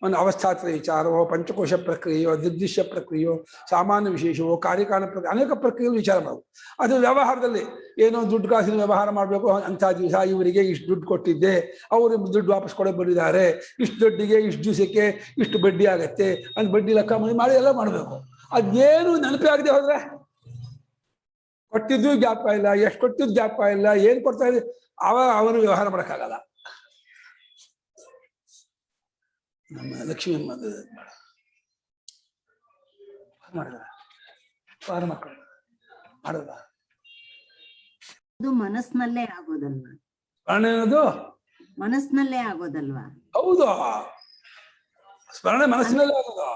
ಒಂದು ಅವಸ್ಥಾತ್ರ ವಿಚಾರವೋ, ಪಂಚಕೋಶ ಪ್ರಕ್ರಿಯೆಯೋ, ನಿರ್ದಿಷ್ಟ ಪ್ರಕ್ರಿಯೆಯೋ, ಸಾಮಾನ್ಯ ವಿಶೇಷವೋ, ಕಾರ್ಯಕಾರಣ ಪ್ರಕ್ರಿಯೆ, ಅನೇಕ ಪ್ರಕ್ರಿಯೆಗಳು ವಿಚಾರ ಮಾಡಬೇಕು. ಅದು ವ್ಯವಹಾರದಲ್ಲಿ ಏನೋ ದುಡ್ಡು ಕಾಸಿನ ವ್ಯವಹಾರ ಮಾಡಬೇಕು. ಅಂಥ ದಿವಸ ಇವರಿಗೆ ಇಷ್ಟು ದುಡ್ಡು ಕೊಟ್ಟಿದ್ದೆ, ಅವರು ದುಡ್ಡು ವಾಪಸ್ ಕೊಡೋ ಬಂದಿದ್ದಾರೆ, ಇಷ್ಟು ದುಡ್ಡಿಗೆ ಇಷ್ಟು ದಿವಸಕ್ಕೆ ಇಷ್ಟು ಬಡ್ಡಿ ಆಗತ್ತೆ ಅಂತ ಬಡ್ಡಿ ಲೆಕ್ಕ ಮಾಡಿ ಎಲ್ಲ ಮಾಡಬೇಕು. ಅದೇನು ನೆನಪೇ ಆಗದೆ ಹೋದ್ರೆ ಕೊಟ್ಟಿದ್ದು ಜ್ಞಾಪಕ ಇಲ್ಲ, ಎಷ್ಟು ಕೊಟ್ಟಿದ್ದು ಜ್ಞಾಪಕ ಇಲ್ಲ, ಏನು ಕೊಡ್ತಾ ಇದೆ ಅವನು ವ್ಯವಹಾರ ಮಾಡೋಕ್ಕಾಗಲ್ಲ. ನಮ್ಮ ಲಕ್ಷ್ಮಿ ಮಾಡಿದ ಅದು ಮನಸ್ನಲ್ಲೇ ಆಗೋದಲ್ವಾ? ಸ್ಮರಣೆ ಅನ್ನೋದು ಮನಸ್ನಲ್ಲೇ ಆಗೋದಲ್ವಾ? ಹೌದು, ಸ್ಮರಣೆ ಮನಸ್ಸಿನಲ್ಲೇ ಆಗೋದು.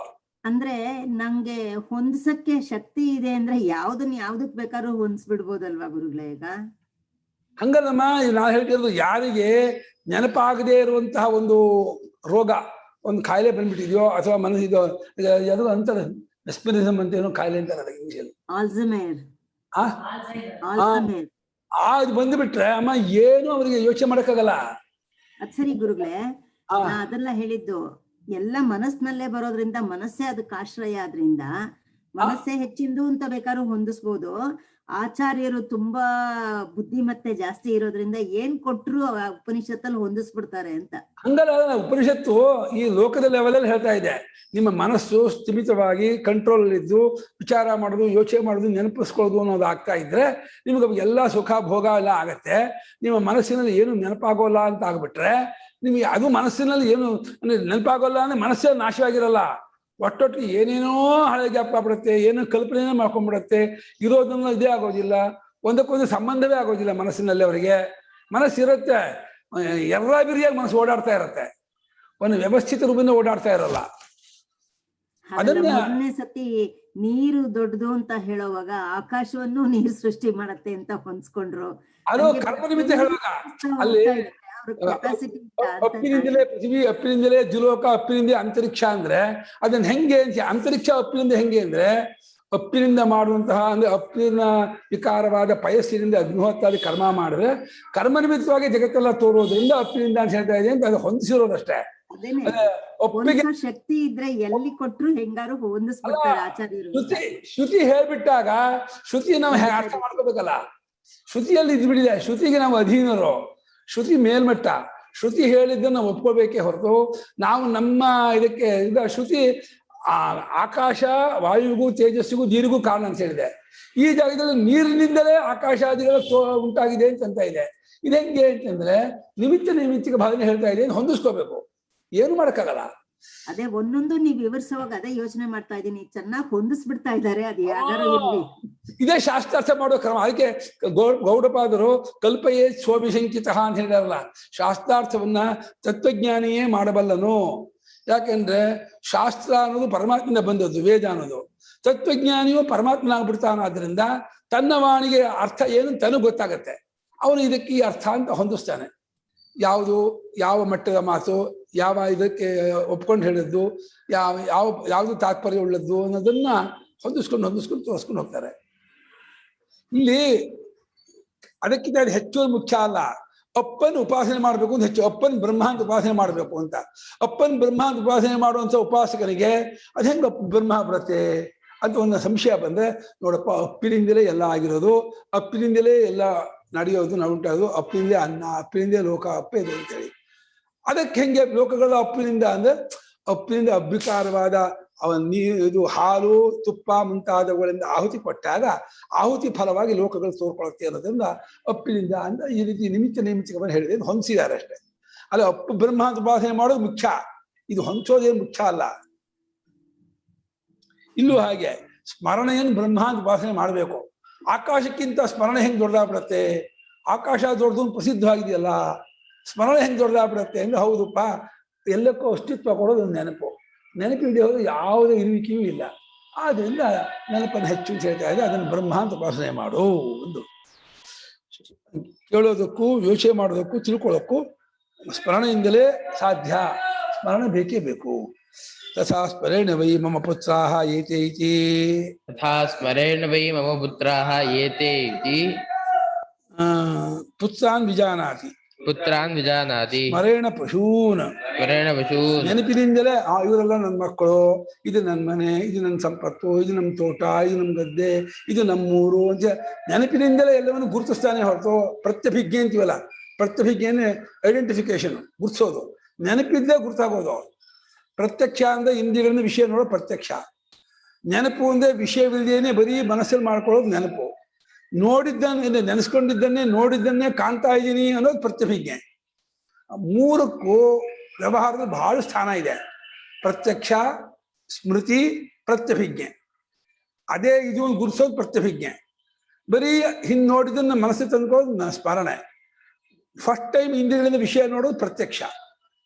ಅಂದ್ರೆ ನಂಗೆ ಹೊಂದ್ಸಕ್ಕೆ ಶಕ್ತಿ ಇದೆ ಅಂದ್ರೆ ಯಾವ್ದಕ್ ಬೇಕಾದ್ರೂ ಹೊಂದ್ಸ್ಬಿಡ್ಬೋದಲ್ವಾ ಗುರುಗಳೇ? ಈಗ ಹಂಗಲ್ಲಮ್ಮ, ನಾನು ಹೇಳ್ತಿರೋದು ಯಾರಿಗೆ ನೆನಪಾಗದೇ ಇರುವಂತಹ ಒಂದು ರೋಗ, ಒಂದು ಕಾಯಿಲೆ ಬಂದ್ಬಿಟ್ಟಿದೆಯೋ ಅಥವಾ ಮನಸ್ಸಿದೋ, ಯಾರು ಅಂತಾರೆ ಮೆಸ್ಮರಿಸಮ್ ಅಂತ ಏನೋ ಕಾಯಿಲೆ ಅಂತಾರೆ ಇಂಗ್ಲಿಷಲ್ಲಿ, ಆಲ್ಝೈಮರ್. ಅದು ಬಂದ್ಬಿಟ್ರೆ ಅಮ್ಮ ಏನು ಅವರಿಗೆ ಯೋಚನೆ ಮಾಡಕ್ಕಾಗಲ್ಲ. ಅದ್ ಸರಿ ಗುರುಗಳೇ, ಅದೆಲ್ಲ ಹೇಳಿದ್ದು ಎಲ್ಲ ಮನಸ್ನಲ್ಲೇ ಬರೋದ್ರಿಂದ, ಮನಸ್ಸೇ ಅದಕ್ಕೆ ಆಶ್ರಯ ಆದ್ರಿಂದ ಮನಸ್ಸೇ ಹೆಚ್ಚಿಂದು ಅಂತ ಬೇಕಾದ್ರೂ ಹೊಂದಿಸ್ಬೋದು. ಆಚಾರ್ಯರು ತುಂಬಾ ಬುದ್ಧಿಮತ್ತೆ ಜಾಸ್ತಿ ಇರೋದ್ರಿಂದ ಏನ್ ಕೊಟ್ರು ಉಪನಿಷತ್ತಲ್ಲಿ ಹೊಂದಿಸ್ಬಿಡ್ತಾರೆ ಅಂತ. ಹಂಗಲ್ಲ, ಉಪನಿಷತ್ತು ಈ ಲೋಕದ ಲೆವೆಲಲ್ಲಿ ಹೇಳ್ತಾ ಇದೆ, ನಿಮ್ಮ ಮನಸ್ಸು ಸ್ಥಿಮಿತವಾಗಿ ಕಂಟ್ರೋಲ್ ಇದ್ದು ವಿಚಾರ ಮಾಡೋದು, ಯೋಚನೆ ಮಾಡೋದು, ನೆನಪಿಸ್ಕೊಳ್ಳೋದು ಅನ್ನೋದು ಆಗ್ತಾ ಇದ್ರೆ ನಿಮಗೆ ಎಲ್ಲ ಸುಖ ಭೋಗ ಎಲ್ಲ ಆಗತ್ತೆ. ನಿಮ್ಮ ಮನಸ್ಸಿನಲ್ಲಿ ಏನು ನೆನಪಾಗೋಲ್ಲ ಅಂತ ಆಗ್ಬಿಟ್ರೆ ನಿಮಗೆ ಅದು ಮನಸ್ಸಿನಲ್ಲಿ ಏನು ನೆನಪಾಗೋಲ್ಲ ಅಂದ್ರೆ ಮನಸ್ಸೇ ನಾಶವಾಗಿರಲ್ಲ. ಒಟ್ಟೊಟ್ಟಿಗೆ ಏನೇನೋ ಹಳೆ ಜ್ಞಾಪಕ ಬಿಡುತ್ತೆ, ಏನೋ ಕಲ್ಪನೆನೇ ಮಾಡ್ಕೊಂಡ್ಬಿಡುತ್ತೆ, ಇರೋದನ್ನ ಇದೇ ಆಗೋದಿಲ್ಲ, ಒಂದಕ್ಕೊಂದು ಸಂಬಂಧವೇ ಆಗೋದಿಲ್ಲ ಮನಸ್ಸಿನಲ್ಲಿ. ಅವರಿಗೆ ಮನಸ್ಸಿರುತ್ತೆ, ಎಲ್ಲ ಬಿರಿಯಾಗಿ ಮನಸ್ಸು ಓಡಾಡ್ತಾ ಇರುತ್ತೆ, ಒಂದು ವ್ಯವಸ್ಥಿತ ರೂಪದಿಂದ ಓಡಾಡ್ತಾ ಇರಲ್ಲ. ಮೊದಲನೇ ಸತಿ ನೀರು ದೊಡ್ಡದು ಅಂತ ಹೇಳುವಾಗ ಆಕಾಶವನ್ನು ನೀರು ಸೃಷ್ಟಿ ಮಾಡತ್ತೆ ಅಂತ ಹೊಂದ್ಸ್ಕೊಂಡ್ರು. ಅದು ಕರ್ಮ ನಿಮಿತ್ತ ಹೇಳುವಾಗ ಅಲ್ಲಿ ಅಪ್ಪಿನಿಂದಲೇ ಪೃಥ್ವಿ, ಅಪ್ಪಿನಿಂದಲೇ ಜುಲೋಕ, ಅಪ್ಪಿನಿಂದ ಅಂತರಿಕ್ಷ ಅಂದ್ರೆ ಅದನ್ನ ಹೆಂಗೆ ಅಂತರಿಕ್ಷ ಅಪ್ಪಿನಿಂದ ಹೆಂಗೆ ಅಂದ್ರೆ ಅಪ್ಪಿನಿಂದ ಮಾಡುವಂತಹ ಅಂದ್ರೆ ಅಪ್ಪಿನ ವಿಕಾರವಾದ ಪಯಸ್ಸಿನಿಂದ ಅಗ್ನಿಹೋತ್ರಾದಿ ಕರ್ಮ ಮಾಡಿದ್ರೆ ಕರ್ಮ ನಿಮಿತ್ತವಾಗಿ ಜಗತ್ತೆಲ್ಲ ತೋರೋದ್ರಿಂದ ಅಪ್ಪಿನಿಂದ ಅಂತ ಹೇಳ್ತಾ ಇದೆ ಅಂತ ಅದು ಹೊಂದಿಸಿರೋದಷ್ಟೇ. ಒಪ್ಪಿಗೆ ಶಕ್ತಿ ಇದ್ರೆ ಎಲ್ಲಿ ಕೊಟ್ರು ಹೆಂಗಾರು ಹೊಂದಿಸ್ಬಿಡ್ತಾರೆ ಆಚಾರ್ಯರು. ಶ್ರುತಿ ಹೇಳ್ಬಿಟ್ಟಾಗ ಶ್ರುತಿ ನಾವು ಅರ್ಥ ಮಾಡ್ಕೋಬೇಕಲ್ಲ. ಶ್ರುತಿಯಲ್ಲಿ ಇದ್ಬಿಟ್ಟಿದೆ, ಶ್ರುತಿಗೆ ನಾವು ಅಧೀನರು, ಶ್ರುತಿ ಮೇಲ್ಮಟ್ಟ, ಶ್ರುತಿ ಹೇಳಿದ್ದನ್ನು ನಾವು ಒಪ್ಕೋಬೇಕೇ ಹೊರತು ನಾವು ನಮ್ಮ ಇದಕ್ಕೆ ಶ್ರುತಿ ಆಕಾಶ ವಾಯುವಿಗೂ ತೇಜಸ್ಸಿಗೂ ನೀರಿಗೂ ಕಾರಣ ಅಂತ ಹೇಳಿದೆ. ಈ ಜಾಗದಲ್ಲಿ ನೀರಿನಿಂದಲೇ ಆಕಾಶಾದಿಗಳು ಉಂಟಾಗಿದೆ ಅಂತ ಇದೆ. ಇದು ಹೆಂಗೆ ಅಂತಂದ್ರೆ ನಿಮಿತ್ತಿಕ ಭಾವನೆ ಹೇಳ್ತಾ ಇದೆ, ಹೊಂದಿಸ್ಕೋಬೇಕು, ಏನು ಮಾಡಕ್ಕಾಗಲ್ಲ. ಅದೇ ಒಂದೊಂದು ನೀವ್ ವಿವರಿಸುವಾಗ ಅದೇ ಯೋಚನೆ ಮಾಡ್ತಾ ಇದ್ದೀನಿ, ಚೆನ್ನಾಗಿ ಹೊಂದಿಸ್ಬಿಡ್ತಾ ಇದ್ದಾರೆ. ಅದು ಯಾರು ಇದೇ ಶಾಸ್ತ್ರಾರ್ಥ ಮಾಡೋ ಕ್ರಮ. ಅದಕ್ಕೆ ಗೌಡಪಾದರು ಕಲ್ಪಯೇ ಸ್ವಭಿಶಂಕಿತ ಅಂತ ಹೇಳಿದಾರಲ್ಲ, ಶಾಸ್ತ್ರಾರ್ಥವನ್ನ ತತ್ವಜ್ಞಾನಿಯೇ ಮಾಡಬಲ್ಲನು. ಯಾಕೆಂದ್ರೆ ಶಾಸ್ತ್ರ ಅನ್ನೋದು ಪರಮಾತ್ಮನ ಬಂದದ್ದು, ವೇದ ಅನ್ನೋದು. ತತ್ವಜ್ಞಾನಿಯು ಪರಮಾತ್ಮನಾಗ್ಬಿಡ್ತಾನಾದ್ರಿಂದ ತನ್ನ ವಾಣಿಗೆ ಅರ್ಥ ಏನು ತನಗೆ ಗೊತ್ತಾಗತ್ತೆ, ಅವನು ಇದಕ್ಕೆ ಈ ಅರ್ಥ ಅಂತ ಹೊಂದಿಸ್ತಾನೆ. ಯಾವ ಮಟ್ಟದ ಮಾತು, ಯಾವ ಇದಕ್ಕೆ ಒಪ್ಕೊಂಡು ಹೇಳಿದ್ದು, ಯಾವುದು ತಾತ್ಪರ್ಯ ಉಳ್ಳದ್ದು ಅನ್ನೋದನ್ನ ಹೊಂದಿಸ್ಕೊಂಡು ತೋರಿಸ್ಕೊಂಡು ಹೋಗ್ತಾರೆ. ಇಲ್ಲಿ ಅದಕ್ಕಿಂತ ಹೆಚ್ಚು ಮುಖ್ಯ ಅಲ್ಲ. ಅಪ್ಪನ ಉಪಾಸನೆ ಮಾಡಬೇಕು ಅಂತ ಹೆಚ್ಚು, ಅಪ್ಪನ ಬ್ರಹ್ಮ ಅಂತ ಉಪಾಸನೆ ಮಾಡಬೇಕು ಅಂತ. ಅಪ್ಪನ ಬ್ರಹ್ಮ ಅಂತ ಉಪಾಸನೆ ಮಾಡುವಂತ ಉಪಾಸಕನಿಗೆ ಅದು ಹೆಂಗೆ ಬ್ರಹ್ಮ ಬರುತ್ತೆ ಅಂತ ಒಂದು ಸಂಶಯ ಬಂದ್ರೆ, ನೋಡಪ್ಪ ಅಪ್ಪಿನಿಂದಲೇ ಎಲ್ಲ ಆಗಿರೋದು, ಅಪ್ಪಿನಿಂದಲೇ ಎಲ್ಲ ನಡೆಯೋದು, ಉಂಟಾಗೋದು, ಅಪ್ಪಿನಿಂದಲೇ ಅನ್ನ, ಅಪ್ಪಿನಿಂದಲೇ ಲೋಕ, ಅಪ್ಪೇ ಇದು ಅಂತೇಳಿ. ಅದಕ್ಕೆ ಹೆಂಗೆ ಲೋಕಗಳ ಅಪ್ಪಿನಿಂದ ಅಂದ್ರೆ, ಅಪ್ಪಿನಿಂದ ಅಭ್ಯಕಾರವಾದ ಇದು ಹಾಲು ತುಪ್ಪ ಮುಂತಾದವುಗಳಿಂದ ಆಹುತಿ ಕೊಟ್ಟಾಗ ಆಹುತಿ ಫಲವಾಗಿ ಲೋಕಗಳು ತೋರ್ಕೊಳುತ್ತೆ ಅನ್ನೋದ್ರಿಂದ ಅಪ್ಪಿನಿಂದ ಅಂತ ಈ ರೀತಿ ನಿಮಿತ್ತವನ್ನು ಹೇಳಿದೆ, ಹೊಂದಿಸಿದ್ದಾರೆ ಅಷ್ಟೇ. ಅಲ್ಲ, ಅಪ್ಪು ಬ್ರಹ್ಮ ಅಂತ ಉಪಾಸನೆ ಮಾಡೋದು ಮುಖ್ಯ, ಇದು ಹೊಂಚೋದೇನು ಮುಖ್ಯ ಅಲ್ಲ. ಇಲ್ಲೂ ಹಾಗೆ ಸ್ಮರಣೆಯನ್ನು ಬ್ರಹ್ಮ ಅಂತ ಉಪಾಸನೆ ಮಾಡಬೇಕು. ಆಕಾಶಕ್ಕಿಂತ ಸ್ಮರಣೆ ಹೆಂಗೆ ದೊಡ್ಡದಾಗ್ಬಿಡತ್ತೆ? ಆಕಾಶ ದೊಡ್ಡದು ಪ್ರಸಿದ್ಧವಾಗಿದೆಯಲ್ಲ, ಸ್ಮರಣೆ ಹೆಂಗೆ ದೊಡ್ಡದಾಗ್ಬಿಡತ್ತೆ ಅಂದ್ರೆ, ಹೌದಪ್ಪ ಎಲ್ಲಕ್ಕೂ ಅಸ್ತಿತ್ವ ಕೊಡೋದು ಒಂದು ನೆನಪು. ನೆನಪಿಲ್ಲದೆ ಹೋದ್ರೆ ಯಾವುದೇ ಇರುವಿಕೆಯೂ ಇಲ್ಲ. ಆದ್ರಿಂದ ನೆನಪನ್ನು ಹೆಚ್ಚು ಹೇಳ್ತಾ ಇದೆ, ಅದನ್ನು ಬ್ರಹ್ಮ ಅಂತ ಉಪಾಸನೆ ಮಾಡು. ಒಂದು ಕೇಳೋದಕ್ಕೂ ಯೋಚನೆ ಮಾಡೋದಕ್ಕೂ ತಿಳ್ಕೊಳ್ಳೋಕ್ಕೂ ಸ್ಮರಣೆಯಿಂದಲೇ ಸಾಧ್ಯ. ಸ್ಮರಣೆ ಬೇಕೇ ಬೇಕು. ತಥಾ ಸ್ಮರೇಣ ವೈ ಮಮ ಪುತ್ರಾಃ ಏತೆ ಇತಿ. ತಥಾ ಸ್ಮರೇಣ ವೈ ಮಮ ಪುತ್ರಾಃ ಏತೆ ಇತಿ. ಪುತ್ರಾನ್ ವಿಜಾನಾತಿ. ಪುತ್ರಾನ್ ವಿಜಾನಾತಿ. ಸ್ಮರೇಣ ಪಶೂನ್. ಸ್ಮರೇಣ ಪಶೂನ್. ನೆನಪಿನಿಂದಲೇ ಇವರೆಲ್ಲ ನನ್ನ ಮಕ್ಕಳು, ಇದು ನನ್ನ ಮನೆ, ಇದು ನನ್ನ ಸಂಪತ್ತು, ಇದು ನಮ್ಮ ತೋಟ, ಇದು ನಮ್ಮ ಗದ್ದೆ, ಇದು ನಮ್ಮೂರು ಅಂತ ನೆನಪಿನಿಂದಲೇ ಎಲ್ಲವನ್ನು ಗುರುತಿಸ್ತಾನೆ ಹೊರತು, ಪ್ರತ್ಯಭಿಜ್ಞೆ ಅಂತೀವಲ್ಲ, ಪ್ರತ್ಯಭಿಜ್ಞೆನೇ ಐಡೆಂಟಿಫಿಕೇಶನ್, ಗುರುತಿಸೋದು. ನೆನಪಿದ್ದೇ ಗುರುತಾಗೋದು. ಪ್ರತ್ಯಕ್ಷ ಅಂದ್ರೆ ಇಂದ್ರಿಯಗಳನ್ನು ವಿಷಯ ನೋಡೋ ಪ್ರತ್ಯಕ್ಷ. ನೆನಪು ಅಂದ್ರೆ ವಿಷಯವಿಲ್ಲದೇನೆ ಬರೀ ಮನಸ್ಸಲ್ಲಿ ಮಾಡ್ಕೊಳ್ಳೋದು ನೆನಪು. ನೋಡಿದ್ದನ್ನೇ ನೆನೆಸ್ಕೊಂಡಿದ್ದನ್ನೇ ನೋಡಿದ್ದನ್ನೇ ಕಾಣ್ತಾ ಇದ್ದೀನಿ ಅನ್ನೋದು ಪ್ರತ್ಯಭಿಜ್ಞೆ. ಮೂರಕ್ಕೂ ವ್ಯವಹಾರದಲ್ಲಿ ಬಹಳ ಸ್ಥಾನ ಇದೆ. ಪ್ರತ್ಯಕ್ಷ, ಸ್ಮೃತಿ, ಪ್ರತ್ಯಭಿಜ್ಞೆ. ಅದೇ ಇದು ಗುರುಸೋದು ಪ್ರತ್ಯಭಿಜ್ಞೆ. ಬರೀ ಹಿಂದೆ ನೋಡಿದ್ದನ್ನ ಮನಸ್ಸಿಗೆ ತಂದ್ಕೊಳ್ಳೋದು ಸ್ಮರಣೆ. ಫಸ್ಟ್ ಟೈಮ್ ಇಂದ್ರಿಯಗಳಿಂದ ವಿಷಯ ನೋಡೋದು ಪ್ರತ್ಯಕ್ಷ.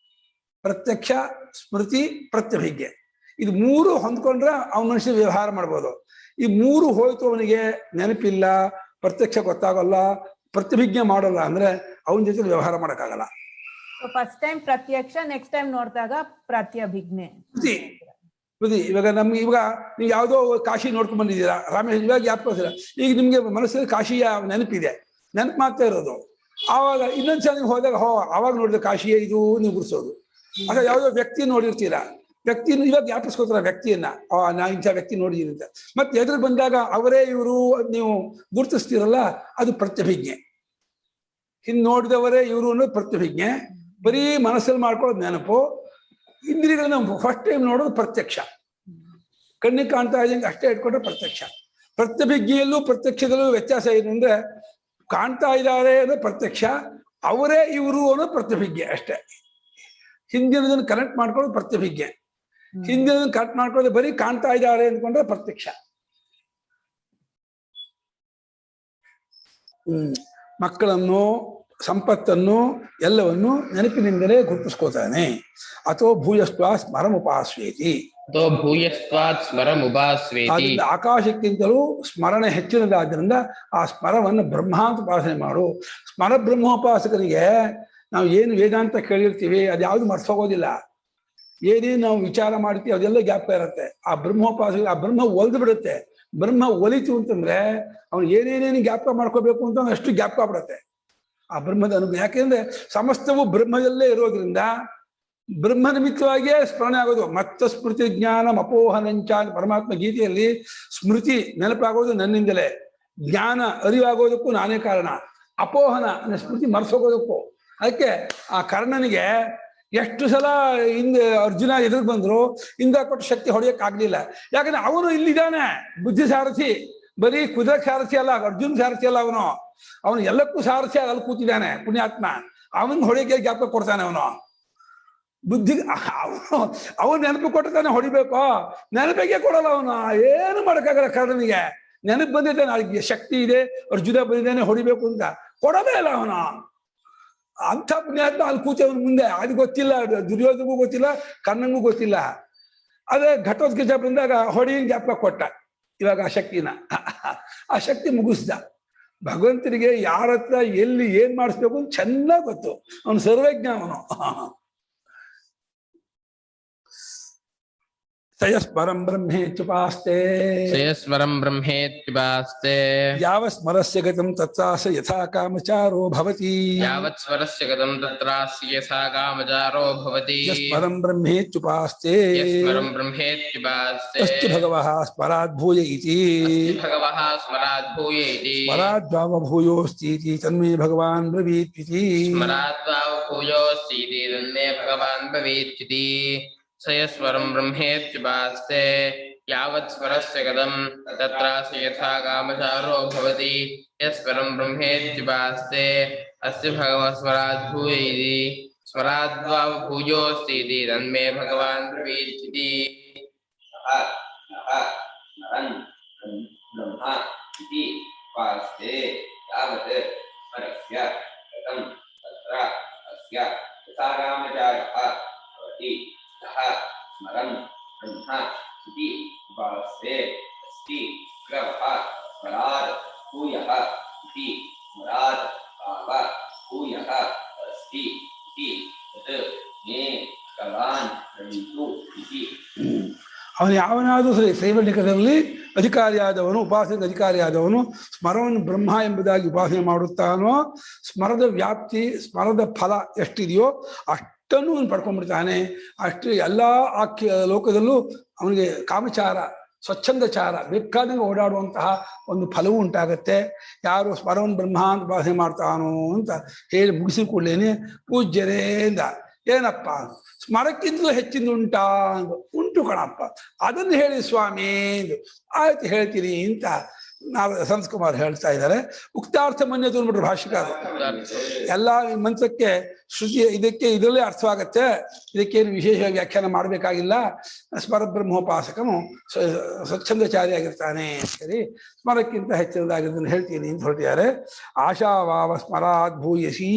ಪ್ರತ್ಯಕ್ಷ, ಸ್ಮೃತಿ, ಪ್ರತ್ಯಭಿಜ್ಞೆ. ಇದು ಮೂರು ಹೊಂದ್ಕೊಂಡ್ರೆ ಅವನ ಮನುಷ್ಯ ವ್ಯವಹಾರ ಮಾಡ್ಬೋದು. ಈ ಮೂರು ಹೋಯ್ತು ಅವನಿಗೆ, ನೆನಪಿಲ್ಲ, ಪ್ರತ್ಯಕ್ಷ ಗೊತ್ತಾಗಲ್ಲ, ಪ್ರತಿಭಿಜ್ಞೆ ಮಾಡಲ್ಲ ಅಂದ್ರೆ ಅವನ ಜೊತೆ ವ್ಯವಹಾರ ಮಾಡೋಕ್ಕಾಗಲ್ಲ. ಫಸ್ಟ್ ಟೈಮ್ ಪ್ರತ್ಯಕ್ಷ, ನೆಕ್ಸ್ಟ್ ಟೈಮ್ ನೋಡಿದಾಗ ಪ್ರತ್ಯಭಿಜ್ಞೆ. ಇವಾಗ ನಮ್ಗೆ ನೀವು ಯಾವುದೋ ಕಾಶಿ ನೋಡ್ಕೊಂಡ್ ಬಂದಿದ್ದೀರಾ, ರಾಮೇಶ್ವರ, ಇವಾಗ ಯಾಕೆ ಈಗ ನಿಮ್ಗೆ ಮನಸ್ಸಲ್ಲಿ ಕಾಶಿಯ ನೆನಪಿದೆ, ನೆನಪು ಮಾಡ್ತಾ ಇರೋದು. ಆವಾಗ ಇನ್ನೊಂದ್ಸಲ ನೀವು ಹೋದಾಗ ಆವಾಗ ನೋಡಿದ್ರೆ ಕಾಶಿಯೇ ಇದು ನೀವು ಗುರ್ಸೋದು. ಆಗ ಯಾವುದೋ ವ್ಯಕ್ತಿ ನೋಡಿರ್ತೀರಾ, ವ್ಯಕ್ತಿನ ಇವಾಗ ಜ್ಞಾಪಿಸ್ಕೋತಾರ ವ್ಯಕ್ತಿಯನ್ನ, ನಾ ಇಂಥ ವ್ಯಕ್ತಿ ನೋಡಿದೀನಿ ಅಂತ. ಮತ್ತೆ ಎದುರು ಬಂದಾಗ ಅವರೇ ಇವರು ನೀವು ಗುರುತಿಸ್ತೀರಲ್ಲ, ಅದು ಪ್ರತ್ಯಭಿಜ್ಞೆ. ಹಿಂದ್ ನೋಡಿದವರೇ ಇವರು ಅನ್ನೋದು ಪ್ರತ್ಯಭಿಜ್ಞೆ. ಬರೀ ಮನಸ್ಸಲ್ಲಿ ಮಾಡ್ಕೊಳ್ಳೋದು ನೆನಪು. ಇಂದ್ರಿಯಗಳನ್ನ ಫಸ್ಟ್ ಟೈಮ್ ನೋಡೋದು ಪ್ರತ್ಯಕ್ಷ. ಕಣ್ಣಿಗೆ ಕಾಣ್ತಾ ಇದ್ದಂಗೆ ಅಷ್ಟೇ ಇಟ್ಕೊಂಡ್ರೆ ಪ್ರತ್ಯಕ್ಷ. ಪ್ರತ್ಯಭಿಜ್ಞೆಯಲ್ಲೂ ಪ್ರತ್ಯಕ್ಷದಲ್ಲೂ ವ್ಯತ್ಯಾಸ ಏನು ಅಂದ್ರೆ, ಕಾಣ್ತಾ ಇದ್ದಾರೆ ಅನ್ನೋ ಪ್ರತ್ಯಕ್ಷ, ಅವರೇ ಇವರು ಅನ್ನೋ ಪ್ರತ್ಯಭಿಜ್ಞೆ ಅಷ್ಟೇ. ಹಿಂದಿನದನ್ನು ಕನೆಕ್ಟ್ ಮಾಡ್ಕೊಳ್ಳೋದು ಪ್ರತ್ಯಭಿಜ್ಞೆ. ಹಿಂದಿನದನ್ನು ಕನೆಕ್ಟ್ ಮಾಡ್ಕೊಳ್ಳೋದು ಬರೀ ಕಾಣ್ತಾ ಇದ್ದಾರೆ ಅಂದ್ಕೊಂಡ್ರೆ ಪ್ರತ್ಯಕ್ಷ. ಮಕ್ಕಳನ್ನು, ಸಂಪತ್ತನ್ನು ಎಲ್ಲವನ್ನು ನೆನಪಿನಿಂದಲೇ ಗುರುತಿಸ್ಕೋತಾನೆ. ಅಥೋ ಭೂಯಸ್ತ್ವಾ ಸ್ಮರಮುಪಾಸ್ವೇತಿ. ಆಕಾಶಕ್ಕಿಂತಲೂ ಸ್ಮರಣೆ ಹೆಚ್ಚಿನದಾದ್ರಿಂದ ಆ ಸ್ಮರವನ್ನು ಬ್ರಹ್ಮ ಅಂತ ಉಪಾಸನೆ ಮಾಡು. ಸ್ಮರ ಬ್ರಹ್ಮೋಪಾಸಕರಿಗೆ ನಾವು ಏನು ವೇದಾಂತ ಕೇಳಿರ್ತೀವಿ ಅದ್ಯಾವುದು ಮರ್ಸೋಗೋದಿಲ್ಲ. ಏನೇನು ನಾವು ವಿಚಾರ ಮಾಡ್ತೀವಿ ಅದೆಲ್ಲ ಜ್ಞಾಪಕ ಇರುತ್ತೆ. ಆ ಬ್ರಹ್ಮೋಪಾಸಕ, ಆ ಬ್ರಹ್ಮ ಒಲ್ದು ಬಿಡುತ್ತೆ. ಬ್ರಹ್ಮ ಒಲಿತು ಅಂತಂದ್ರೆ ಅವ್ನು ಏನೇನೇನು ಜ್ಞಾಪಕ ಮಾಡ್ಕೋಬೇಕು ಅಂತ ಅಷ್ಟು ಜ್ಞಾಪಕ ಬಿಡುತ್ತೆ ಆ ಬ್ರಹ್ಮದ ಅನುಭವ. ಯಾಕೆಂದ್ರೆ ಸಮಸ್ತವು ಬ್ರಹ್ಮದಲ್ಲೇ ಇರೋದ್ರಿಂದ ಬ್ರಹ್ಮ ನಿಮಿತ್ತವಾಗಿಯೇ ಸ್ಮರಣೆ ಆಗೋದು. ಮತ್ತ ಸ್ಮೃತಿ ಜ್ಞಾನ ಅಪೋಹನಂಚ ಪರಮಾತ್ಮ ಗೀತೆಯಲ್ಲಿ ಸ್ಮೃತಿ ನೆನಪಾಗೋದು ನನ್ನಿಂದಲೇ, ಜ್ಞಾನ ಅರಿವಾಗೋದಕ್ಕೂ ನಾನೇ ಕಾರಣ, ಅಪೋಹನ ಅಂದ್ರೆ ಸ್ಮೃತಿ ಮರ್ಸೋಗೋದಕ್ಕೂ. ಅದಕ್ಕೆ ಆ ಕರ್ಣನಿಗೆ ಎಷ್ಟು ಸಲ ಹಿಂದೆ ಅರ್ಜುನ ಎದುರು ಬಂದ್ರು ಇಂದ ಕೊಟ್ಟ ಶಕ್ತಿ ಹೊಡೆಯಕ್ಕಾಗ್ಲಿಲ್ಲ. ಯಾಕಂದ್ರೆ ಅವನು ಇಲ್ಲಿದ್ದಾನೆ, ಬುದ್ಧಿ ಸಾರಥಿ, ಬರೀ ಕುದುರೆ ಸಾರಥಿ ಅಲ್ಲ, ಅರ್ಜುನ್ ಸಾರಥಿ ಅಲ್ಲ, ಅವನು ಎಲ್ಲಕ್ಕೂ ಸಾರಥಿ ಅಲ್ಲಿ ಕೂತಿದ್ದಾನೆ ಪುಣ್ಯಾತ್ಮ. ಅವನಿಗೆ ಹೊಡೆಯಕ್ಕೆ ಜ್ಞಾಪಕ ಕೊಡ್ತಾನೆ ಅವನು. ಬುದ್ಧಿ ಅವನು ನೆನಪು ಕೊಟ್ಟಿದ್ದಾನೆ, ಹೊಡಿಬೇಕು, ನೆನಪಿಗೆ ಕೊಡಲ್ಲ ಅವನು. ಏನು ಮಾಡೋಕ್ಕಾಗಲ್ಲ ಕರ್ಣನಿಗೆ. ನೆನಪು ಬಂದಿದ್ದಾನೆ, ಅದಕ್ಕೆ ಶಕ್ತಿ ಇದೆ, ಅರ್ಜುನ ಬಂದಿದ್ದಾನೆ ಹೊಡಿಬೇಕು ಅಂತ, ಕೊಡೋದೇ ಇಲ್ಲ ಅವನು. ಅಂಥ ಪುಣ್ಯಾತ್ಮ ಅಲ್ಲಿ ಕೂತವನು ಮುಂದೆ. ಅದು ಗೊತ್ತಿಲ್ಲ, ದುರ್ಯೋಧನಿಗೂ ಗೊತ್ತಿಲ್ಲ, ಕರ್ಣನಿಗೂ ಗೊತ್ತಿಲ್ಲ. ಅದೇ ಘಟೋತ್ಕಚ ಬಂದಾಗ ಹೊಡಿನ ಜ್ಞಾಪಕ ಕೊಟ್ಟ. ಇವಾಗ ಆ ಶಕ್ತಿನ, ಆ ಶಕ್ತಿ ಮುಗಿಸ್ದ. ಭಗವಂತನಿಗೆ ಯಾರ ಹತ್ರ ಎಲ್ಲಿ ಏನ್ ಮಾಡಿಸ್ಬೇಕು ಅಂತ ಚೆನ್ನಾಗಿ ಗೊತ್ತು. ಅವನು ಸರ್ವಜ್ಞ ಅವನು. ಸ ಸಯಸ್ಮರಂ ಬ್ರಹ್ಮೇತ್ಯುಪಾಸ್ತೆ ಸಯಸ್ಮರಂ ಬ್ರಹ್ಮೇತ್ಯುಪಾಸ್ತೆ ಯಾವತ್ ಸ್ಮರಸ್ಯ ಗತಂ ತತ್ರಾಸ ಯಥಾ ಕಾಮಚಾರೋ ಭವತಿ ಯಾವತ್ ಸ್ವರಸ್ಯ ಗತಂ ತತ್ರಾಸ್ಯ ಯಥಾ ಕಾಮಚಾರೋ ಭವತಿ ಯಸ್ಮರಂ ಬ್ರಹ್ಮೇತ್ಯುಪಾಸ್ತೆ ಯಸ್ಮರಂ ಬ್ರಹ್ಮೇತ್ಯುಪಾಸ್ತೆ ಅಸ್ತಿ ಭಗವಃ ಸ್ಮರಾದ್ ಭೂಯ ಇತಿ ಅಸ್ತಿ ಭಗವಃ ಸ್ಮರಾದ್ ಭೂಯ ಇತಿ ಸ್ಮರಾದ್ಭಾವ ಭೂಯೋಸ್ತಿ ಇತಿ ತನ್ಮೇ ಭಗವಾನ್ ಬ್ರವೀತ್ ಇತಿ ಸ್ಮರಾದ್ಭಾವ ಭೂಯೋಸ್ತಿ ಇತಿ ತನ್ಮೇ ಭಗವಾನ್ ಬ್ರವೀತ್ ಇತಿ ಸಯಸ್ವರಂ ಬ್ರಹ್ಮೇತ್ಯುಪಾಸ್ತೆ ಯಾವತ್ ಸ್ವರಸ್ಯ ಗತಂ ತತ್ರಾಸ್ಯ ಯಥಾ ಕಾಮಚಾರೋ ಭವತಿ ಯಸ್ವರಂ ಬ್ರಹ್ಮೇತ್ಯುಪಾಸ್ತೆ ಅಸ್ತಿ ಭಗವಃ ಸ್ಮರಾದ್ ಭೂಯ ಇತಿ ಸ್ಮರಾದ್ಭಾವ ಭೂಯೋಸ್ತಿ ಇತಿ ತನ್ಮೇ ಭಗವಾನ್ ಬ್ರವೀತ್ ಇತಿ ಬ್ರಹ್ಮ ಇತಿ ಉಪಾಸ್ತೆ ಯಾವತ್ ಸ್ಮರಸ್ಯ ಗತಂ ತತ್ರ ಅಸ್ಯ ಯಥಾ ಕಾಮಚಾರಃ ಭವತಿ ಸಹ ಸ್ಮರನ್ ಬ್ರಹ್ಮ ಇತಿ ಉಪಾಸ್ತೆ ಅಸ್ತಿ ಭಗವಃ ಸ್ಮರಾದ್ ಭೂಯಃ ಇತಿ ಸ್ಮರಾದ್ ಭಾವ ಭೂಯಃ ಅಸ್ತಿ ಇತಿ ತತ್ ಮೇ ಭಗವಾನ್ ಬ್ರವೀತು ಇತಿ. ಅವನು ಯಾವನಾದರೂ ಸರಿ ಶ್ರೈವಲಿಕದಲ್ಲಿ ಅಧಿಕಾರಿಯಾದವನು ಉಪಾಸನೆಗೆ ಅಧಿಕಾರಿಯಾದವನು ಸ್ಮರವನ್ನು ಬ್ರಹ್ಮ ಎಂಬುದಾಗಿ ಉಪಾಸನೆ ಮಾಡುತ್ತಾನೋ ಸ್ಮರದ ವ್ಯಾಪ್ತಿ ಸ್ಮರದ ಫಲ ಎಷ್ಟಿದೆಯೋ ಅಷ್ಟನ್ನು ಅವನು ಪಡ್ಕೊಂಡ್ಬಿಡ್ತಾನೆ. ಅಷ್ಟು ಎಲ್ಲ ಆಖ್ಯ ಲೋಕದಲ್ಲೂ ಅವನಿಗೆ ಕಾಮಚಾರ ಸ್ವಚ್ಛಂದಚಾರ ಬೇಕಾದಂಗೆ ಓಡಾಡುವಂತಹ ಒಂದು ಫಲವೂ ಉಂಟಾಗತ್ತೆ. ಯಾರು ಸ್ಮರವನ್ನು ಬ್ರಹ್ಮ ಅಂತ ಉಪಾಸನೆ ಮಾಡ್ತಾನೋ ಅಂತ ಹೇಳಿ ಮುಗಿಸಿ ಕೂಡಲೇನೆ ಪೂಜ್ಯರೇಂದ ಏನಪ್ಪ ಸ್ಮರಕ್ಕಿಂತಲೂ ಹೆಚ್ಚಿಂದ ಉಂಟಾ ಅಂದು ಉಂಟು ಕಣಪ್ಪ, ಅದನ್ನು ಹೇಳಿ ಸ್ವಾಮಿ ಎಂದು ಆಯ್ತು ಹೇಳ್ತೀನಿ ಅಂತ ನಾವು ಸಂಸ್ಕುಮಾರ್ ಹೇಳ್ತಾ ಇದ್ದಾರೆ. ಉಕ್ತಾರ್ಥ ಮನ್ಯತೆ ಅಂದ್ಬಿಟ್ರು ಭಾಷಿಕಾರ. ಎಲ್ಲ ಮಂತ್ರಕ್ಕೆ ಶ್ರುತಿ ಇದಕ್ಕೆ ಇದರಲ್ಲೇ ಅರ್ಥವಾಗತ್ತೆ, ಇದಕ್ಕೇನು ವಿಶೇಷ ವ್ಯಾಖ್ಯಾನ ಮಾಡಬೇಕಾಗಿಲ್ಲ. ಸ್ಮರಬ್ರಹ್ಮೋಪಾಸಕನು ಸ್ವಚ್ಛಂದಚಾರಿಯಾಗಿರ್ತಾನೆ ಸರಿ, ಸ್ಮರಕ್ಕಿಂತ ಹೆಚ್ಚಿನದಾಗಿದ್ದನ್ನು ಹೇಳ್ತೀನಿ ಅಂತ ಹೊರಟಿದ್ದಾರೆ. ಆಶಾವಾವ ಸ್ಮರಾದ್ ಭೂಯಸಿ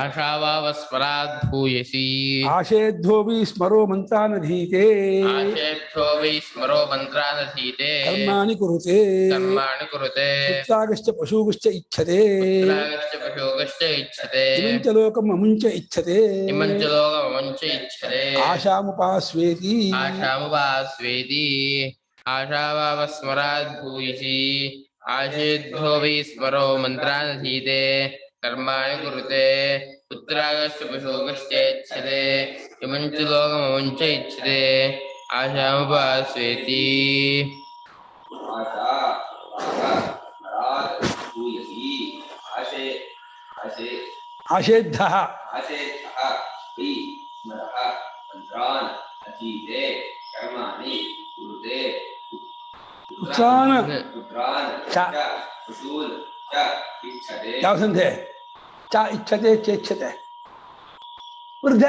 ಆಶಾವಾವ ಸ್ಮರಾದ್ ಭೂಯಸಿ ಆಶೇಧ್ವೋ ವಿ ಸ್ಮರೋ ಮಂತ್ರಾನಧೀತೆ ಆಶೇಭ್ಯೋ ವೈ ಸ್ಮರೋ ಮಂತ್ರಾನಧೀತೆ ಕರ್ಮಾಣಿ ಕುರುತೆ ಕರ್ಮಾಣಿ ಕುರುತೆ ಪುತ್ರಾಗಶ್ಚ ಪಶೂಗಶ್ಚ ಇಚ್ಛತೆ ಪುತ್ರಾಗಶ್ಚ ಪಶೂಗಶ್ಚ ಇಚ್ಛತೆ ಇಮಂಚ ಲೋಕಂ ಅಮುಂಚ ಇಚ್ಛತೆ ಇಮಂಚ ಲೋಕಮಂಚ ಇಚ್ಛತೆ ಆಶಾಮುಪಾಸ್ವೇತಿ ಆಶಾಮುಪಾಸ್ವೇತಿ ಆಶಾವಾವ ಸ್ಮರಾದ್ ಭೂಯಸಿ ಆಶೇಧ್ವೋ ವೈ ಸ್ಮರೋ ಮಂತ್ರಾನಧೀತೆ ಕರ್ಮಾಣಿ ಕುರುತೆ ಪುತ್ರಾಗಶ್ಚ ಪಶೂಗಶ್ಚ ಇಚ್ಛತೆ ಇಮಂಚ ಲೋಕಮಂಚ ಇಚ್ಛತೆ ಆಶಾಮುಪಾಸ್ವೇತಿ. ಆಶಾ ಸ್ಮರಾದ್ ಭೂಯಸಿ ಆಶೇ ಆಶೇ ಆಶೇದ್ಧ ಆಶೇಚ್ಛಃ ವೈ ಸ್ಮರಃ ಮಂತ್ರಾನ್ ಅಧೀತೆ ಕರ್ಮಾಣಿ ಕುರುತೆ ಪುತ್ರಾನ್ ಪುತ್ರಾನ್ ಚ. ಚ ಪಶೂನ್ ಚ ಇಚ್ಛತೆ. ಯಾವ ಸಂಧೆ? ಚ ಇಚ್ಛತೆ ಚೇಚ್ಛತೆ ವೃದ್ಧ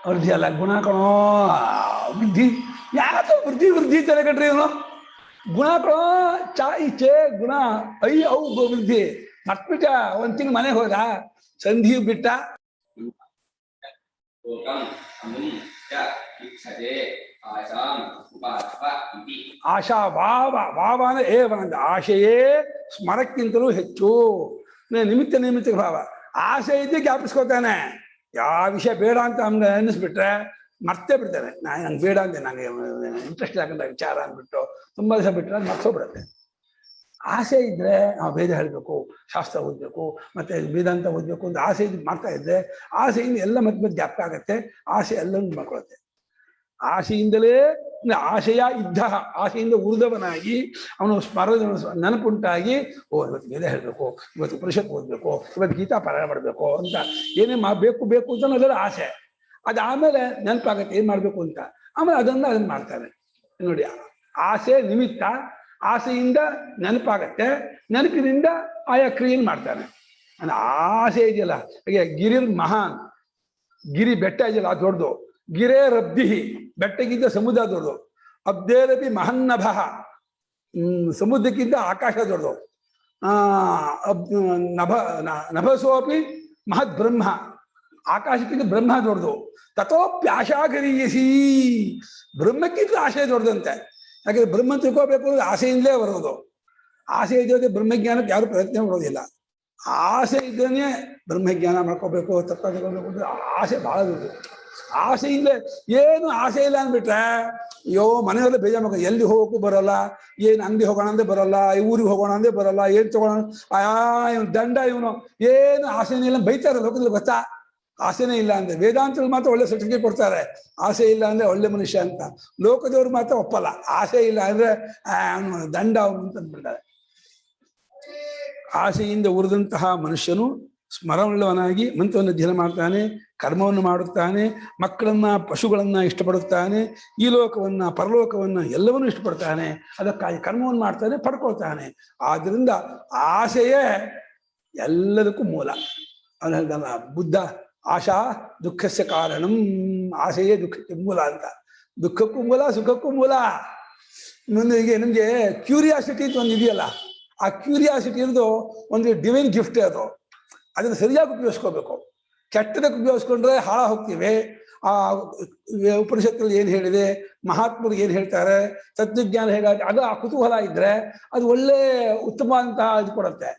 ವೃದ್ಧಿ ಅಲ್ಲ ಗುಣ ಕಣೋ ವೃದ್ಧಿ. ಯಾಕೋ ವೃದ್ಧಿ ವೃದ್ಧಿ ತಲೆ ಕಟ್ರಿ ಇವನು ಗುಣ ಕಣೋ. ಚ ಇಚ್ಛೆ ಗುಣ ಐ ಅವು ವೃದ್ಧಿ ಮಟ್ಬಿಟ್ಟ. ಒಂದ್ ತಿಂಗ್ ಮನೆಗೆ ಹೋದ ಸಂಧಿ ಬಿಟ್ಟ. ಲೋಕಂ ಅಮುಂ ಚ ಇಚ್ಛತೆ ಆಶಾಂ ಉಪಾಸವ ಇತಿ. ಆಶಾ ವಾವ ವಾವ ಅಂದ್ರೆ ಏವನಂದ ಆಶೆಯೇ ಸ್ಮರಕ್ಕಿಂತಲೂ ಹೆಚ್ಚು. ನಿಮಿತ್ತ ನಿಮಿತ್ತ ಭಾವ ಆಸೆ ಇದ್ದೇ ಜ್ಞಾಪಿಸ್ಕೋತಾನೆ. ಯಾವ ವಿಷಯ ಬೇಡ ಅಂತ ಹಂಗೆ ಅನ್ನಿಸ್ಬಿಟ್ರೆ ಮರ್ತೇ ಬಿಡ್ತಾನೆ. ನಂಗೆ ಬೇಡ ಅಂತೆ, ನಂಗೆ ಇಂಟ್ರೆಸ್ಟ್ ಆಗಂತ ವಿಚಾರ ಅಂದ್ಬಿಟ್ಟು ತುಂಬಾ ದಿವಸ ಬಿಟ್ಟರೆ ಅದು ಮರ್ತೋಗ್ಬಿಡುತ್ತೆ. ಆಸೆ ಇದ್ರೆ ನಾವು ವೇದ ಹೇಳಬೇಕು, ಶಾಸ್ತ್ರ ಓದಬೇಕು, ಮತ್ತೆ ವೇದಾಂತ ಓದಬೇಕು ಅಂತ ಆಸೆ ಇದ್ದು ಮಾಡ್ತಾ ಇದ್ದೆ ಆಸೆಯಿಂದ ಎಲ್ಲ ಮತ್ತೆ ಮತ್ತೆ ಜ್ಞಾಪಕ ಆಗತ್ತೆ. ಆಸೆ ಎಲ್ಲನೂ ಮಾಡ್ಕೊಳುತ್ತೆ. ಆಸೆಯಿಂದಲೇ ಆಶಯ ಇದ್ದ ಆಸೆಯಿಂದ ಉರಿದವನಾಗಿ ಅವನು ಸ್ಮರದ ನೆನಪುಂಟಾಗಿ ಇವತ್ತು ವೇದ ಹೇಳಬೇಕು, ಇವತ್ತು ಉಪನಿಷತ್ ಓದಬೇಕು, ಇವತ್ತು ಗೀತಾ ಪಾರಾಯಣ ಮಾಡಬೇಕು ಅಂತ ಏನೇ ಬೇಕು ಬೇಕು ಅಂತ ಅದರ ಆಸೆ. ಅದಾದಮೇಲೆ ನೆನಪಾಗತ್ತೆ ಏನು ಮಾಡಬೇಕು ಅಂತ. ಆಮೇಲೆ ಅದನ್ನು ಮಾಡ್ತಾನೆ. ನೋಡಿ, ಆಸೆ ನಿಮಿತ್ತ, ಆಸೆಯಿಂದ ನೆನಪಾಗತ್ತೆ, ನೆನಪಿನಿಂದ ಆಯಾ ಕ್ರಿಯೆಯನ್ನು ಮಾಡ್ತಾನೆ. ಆಸೆ ಇದೆಯಲ್ಲ, ಹಾಗೆ ಗಿರಿರ್ ಮಹಾನ್, ಗಿರಿ ಬೆಟ್ಟ ಇದೆಯಲ್ಲ ಅದು ದೊಡ್ಡದು. ಗಿರೇ ರಬ್ಧಿ, ಬೆಟ್ಟಕ್ಕಿಂತ ಸಮುದ್ರ ದೊಡ್ಡದು. ಅಬ್ದೇರಪಿ ಮಹನ್ನಭ, ಸಮುದ್ರಕ್ಕಿಂತ ಆಕಾಶ ದೊಡ್ಡದು. ನಭಸೋಪಿ ಮಹದ್ ಬ್ರಹ್ಮ, ಆಕಾಶಕ್ಕಿಂತ ಬ್ರಹ್ಮ ದೊಡ್ಡದು. ತಥೋಪ್ಯಾಶಾಗರೀಯಸಿ, ಬ್ರಹ್ಮಕ್ಕಿಂತ ಆಶೆ ದೊಡ್ಡದಂತೆ. ಯಾಕಂದ್ರೆ ಬ್ರಹ್ಮ ತಿಳ್ಕೋಬೇಕು ಅಂದ್ರೆ ಆಸೆಯಿಂದಲೇ ಬರೋದು. ಆಸೆ ಇದ್ದರೆ ಬ್ರಹ್ಮಜ್ಞಾನಕ್ಕೆ ಯಾರು ಪ್ರಯತ್ನ ಮಾಡೋದಿಲ್ಲ. ಆಸೆ ಇದ್ದರೆ ಬ್ರಹ್ಮಜ್ಞಾನ ಮಾಡ್ಕೋಬೇಕು, ತಪ್ಪ ತಗೋಬೇಕು ಅಂದ್ರೆ ಆಸೆ ಬಹಳ ದೊಡ್ಡದು. ಆಸೆಯಿಂದ ಏನು ಆಸೆ ಇಲ್ಲ ಅಂದ್ಬಿಟ್ರೆ ಅಯ್ಯೋ ಮನೆಯಲ್ಲೇ ಬೇಜಾರು ಎಲ್ಲಿ ಹೋಗೋಕ್ಕೂ ಬರಲ್ಲ, ಏನು ಅಂಗಡಿ ಹೋಗೋಣ ಅಂದೇ ಬರಲ್ಲ, ಈ ಊರಿಗೆ ಹೋಗೋಣ ಅಂದೇ ಬರಲ್ಲ, ಏನು ತಗೋಣ ಇವನು ದಂಡ, ಇವನು ಏನು ಆಸೆನೇ ಇಲ್ಲ, ಬೈತಾರೆ ಲೋಕದಲ್ಲಿ ಗೊತ್ತಾ, ಆಸೆನೇ ಇಲ್ಲ ಅಂದ್ರೆ. ವೇದಾಂತಗಳು ಮಾತ್ರ ಒಳ್ಳೆ ಸರ್ಟಿಫಿಕೇಟ್ ಕೊಡ್ತಾರೆ, ಆಸೆ ಇಲ್ಲ ಅಂದ್ರೆ ಒಳ್ಳೆ ಮನುಷ್ಯ ಅಂತ. ಲೋಕದವ್ರು ಮಾತ್ರ ಒಪ್ಪಲ್ಲ, ಆಸೆ ಇಲ್ಲ ಅಂದ್ರೆ ಅವನು ದಂಡ ಅವನು ಅಂತ ಅಂದ್ಬಿಡ್ತಾರೆ. ಆಸೆಯಿಂದ ಉರಿದಂತಹ ಮನುಷ್ಯನು ಸ್ಮರಣವುಳ್ಳವನಾಗಿ ಮಂತ್ರವನ್ನು ಅಧ್ಯಯನ ಮಾಡ್ತಾನೆ, ಕರ್ಮವನ್ನು ಮಾಡುತ್ತಾನೆ, ಮಕ್ಕಳನ್ನ ಪಶುಗಳನ್ನ ಇಷ್ಟಪಡುತ್ತಾನೆ, ಈ ಲೋಕವನ್ನ ಪರಲೋಕವನ್ನ ಎಲ್ಲವನ್ನೂ ಇಷ್ಟಪಡ್ತಾನೆ, ಅದಕ್ಕಾಗಿ ಕರ್ಮವನ್ನು ಮಾಡ್ತಾನೆ, ಪಡ್ಕೊಳ್ತಾನೆ. ಆದ್ರಿಂದ ಆಸೆಯೇ ಎಲ್ಲದಕ್ಕೂ ಮೂಲ. ಅವನು ಹೇಳ್ದಲ್ಲ ಬುದ್ಧ, ಆಶಾ ದುಃಖಸ್ಯ ಕಾರಣಂ, ಆಸೆಯೇ ದುಃಖಕ್ಕೆ ಮೂಲ ಅಂತ. ದುಃಖಕ್ಕೂ ಮೂಲ, ಸುಖಕ್ಕೂ ಮೂಲ. ನಮಗೆ ಕ್ಯೂರಿಯಾಸಿಟಿ ಅಂತ ಒಂದು ಇದೆಯಲ್ಲ, ಆ ಕ್ಯೂರಿಯಾಸಿಟಿ ಇರೋದು ಒಂದು ಡಿವೈನ್ ಗಿಫ್ಟ್. ಅದನ್ನು ಸರಿಯಾಗಿ ಉಪಯೋಗಿಸ್ಕೋಬೇಕು. ಕೆಟ್ಟದಕ್ಕೆ ಉಪಯೋಗಿಸ್ಕೊಂಡ್ರೆ ಹಾಳ ಹೋಗ್ತೀವಿ. ಆ ಉಪನಿಷತ್ತಲ್ಲಿ ಏನು ಹೇಳಿದೆ, ಮಹಾತ್ಮರು ಏನು ಹೇಳ್ತಾರೆ, ತತ್ವಜ್ಞಾನ ಹೇಗಾದ್ರೆ ಅದು ಆ ಕುತೂಹಲ ಇದ್ರೆ ಅದು ಒಳ್ಳೆ ಉತ್ತಮವಾದಂತಹ ಇದು ಕೊಡುತ್ತೆ.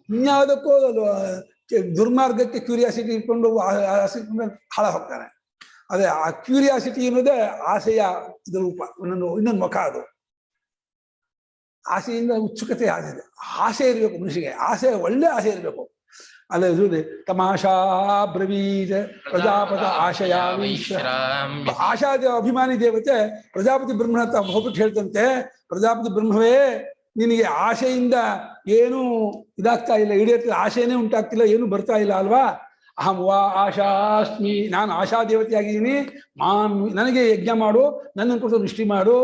ಇನ್ಯಾವುದಕ್ಕೂ ದುರ್ಮಾರ್ಗಕ್ಕೆ ಕ್ಯೂರಿಯಾಸಿಟಿ ಇಟ್ಕೊಂಡು ಹಾಳ ಹೋಗ್ತಾನೆ. ಅದೇ ಆ ಕ್ಯೂರಿಯಾಸಿಟಿ ಅನ್ನೋದೇ ಆಸೆಯ ಇದು ರೂಪ, ಇನ್ನೊಂದು ಮುಖ. ಅದು ಆಸೆಯಿಂದ ಉತ್ಸುಕತೆ ಆಗಿದೆ. ಆಸೆ ಇರಬೇಕು ಮನುಷ್ಯಗೆ, ಆಸೆ ಒಳ್ಳೆ ಆಸೆ ಇರಬೇಕು. ಅಲ್ಲೇ ತಮಾಷಾ ಬ್ರವೀದ ಪ್ರಜಾಪತ ಆಶಯಾವೀಶ್ವರ. ಆಶಾ ಅಭಿಮಾನಿ ದೇವತೆ ಪ್ರಜಾಪತಿ ಬ್ರಹ್ಮನ ಹತ್ರ ಹೋಗ್ಬಿಟ್ಟು ಹೇಳ್ತಂತೆ, ಪ್ರಜಾಪತಿ ಬ್ರಹ್ಮವೇ ನಿನಗೆ ಆಶೆಯಿಂದ ಏನೂ ಇದಾಗ್ತಾ ಇಲ್ಲ, ಈಡೇರ್ತಿಲ್ಲ, ಆಶೆನೇ ಉಂಟಾಗ್ತಿಲ್ಲ, ಏನು ಬರ್ತಾ ಇಲ್ಲ ಅಲ್ವಾ? ಅಹಂ ವಾ ಆಶಾಸ್ಮಿ, ನಾನು ಆಶಾ ದೇವತೆ ಆಗಿದ್ದೀನಿ, ನನಗೆ ಯಜ್ಞ ಮಾಡು, ನನ್ನನ್ನು ಕೊಟ್ಟು ದೃಷ್ಟಿ ಮಾಡು.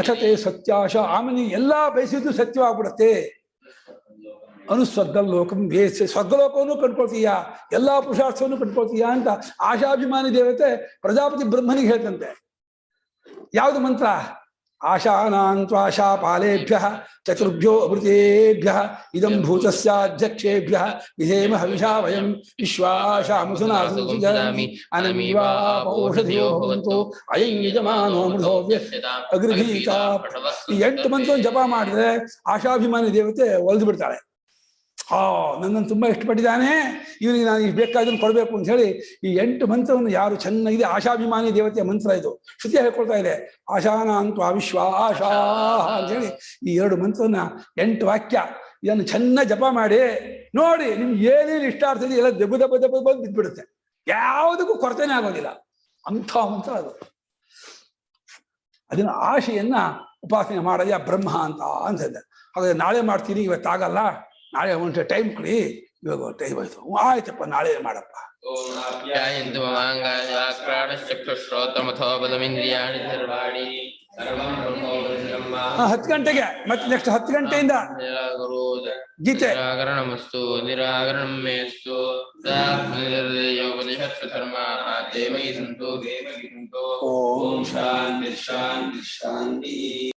ಅಚತೆ ಸತ್ಯಾಶ, ಆಮೇಲೆ ಎಲ್ಲ ಬಯಸಿದ್ದು ಸತ್ಯವಾಗ್ಬಿಡತ್ತೆ. ಅನುಸ್ವರ್ಗಲೋಕಂ ವೇಸ, ಸ್ವರ್ಗಲೋಕವನ್ನು ಕಂಡ್ಕೊಳ್ತೀಯಾ, ಎಲ್ಲಾ ಪುರುಷಾರ್ಥವನ್ನು ಕಂಡ್ಕೊಳ್ತೀಯಾ ಅಂತ ಆಶಾಭಿಮಾನಿ ದೇವತೆ ಪ್ರಜಾಪತಿ ಬ್ರಹ್ಮನಿಗೆ ಹೇಳ್ತಂತೆ. ಯಾವುದು ಮಂತ್ರ? ಆಶಾನಾಂತ್ವಾಶಾ ಪಾಲೇಭ್ಯ ಚತುರ್ಭ್ಯೋ ಅಮೃತೇಭ್ಯ ಇದಂ ಭೂತಸ್ಯಾಧ್ಯಕ್ಷೇಭ್ಯ ವಿಧೇಮ ಹವಿಷಾ ವಯಂ ವಿಶ್ವಾಶಾಮುಸುನಾಸುಜಾಮಿ ಅನಮೀವಾಪೌಷಧಿಯೋ ಭವಂತು ಅಯಂ ಯಜಮಾನೋ ಮೃಧೋವ್ಯ ಅಗೃಹೀತ. ಈ 8 ಮಂತ್ರವನ್ನು ಜಪ ಮಾಡಿದ್ರೆ ಆಶಾಭಿಮಾನಿ ದೇವತೆ ಒಲ್ದು ಬಿಡ್ತಾಳೆ. ನನ್ನನ್ನು ತುಂಬಾ ಇಷ್ಟಪಟ್ಟಿದ್ದಾನೆ, ಇವನಿಗೆ ನಾನು ಬೇಕಾದನ್ನು ಕೊಡಬೇಕು ಅಂತ ಹೇಳಿ ಈ 8 ಮಂತ್ರವನ್ನು ಯಾರು ಚೆನ್ನಾಗಿದೆ, ಆಶಾಭಿಮಾನಿ ದೇವತೆಯ ಮಂತ್ರ ಇದು. ಶ್ರುತಿ ಹೇಳ್ಕೊಳ್ತಾ ಇದೆ, ಆಶಾನಾಂತ್ವ ವಿಶ್ವಾಶ ಅಂತ ಹೇಳಿ ಈ 2 ಮಂತ್ರವನ್ನ 8 ವಾಕ್ಯ ಇದನ್ನು ಚೆನ್ನಾಗಿ ಜಪ ಮಾಡಿ ನೋಡಿ, ನಿಮ್ಗೆ ಏನೇನು ಇಷ್ಟ ಆಗ್ತದೆ ಎಲ್ಲ ದೆಬ್ಬ ದೆಬ್ಬ ದೆಬ್ಬ ಬಂದು ಬಿದ್ದುಬಿಡುತ್ತೆ. ಯಾವುದಕ್ಕೂ ಕೊರತೆನೇ ಆಗೋದಿಲ್ಲ, ಅಂಥ ಮಂತ್ರ ಅದು. ಅದನ್ನ ಆಶೆಯನ್ನ ಉಪಾಸನೆ ಮಾಡಯ್ಯ ಬ್ರಹ್ಮ ಅಂತ ಅಂತಿದ್ದೆ. ಹಾಗಾದ್ರೆ ನಾಳೆ ಮಾಡ್ತೀನಿ, ಇವತ್ತಾಗಲ್ಲ, ನಾಳೆ ಒಂದು ಟೈಮ್ ಕೊಡಿ, ಇವಾಗ ಟೈಮ್ ಆಯ್ತು, ಆಯ್ತಪ್ಪ ನಾಳೆ ಮಾಡಪ್ಪ. 10 ಗಂಟೆಗೆ ಮತ್ತೆ ನೆಕ್ಸ್ಟ್ 10 ಗಂಟೆಯಿಂದ ಗೀತೆ ನಿರಾಕರಣಮಸ್ತು ನಿರಾಕರಣಮೇಸ್ತು ಓಂ ಶಾಂತಿ ಶಾಂತಿ ಶಾಂತಿ.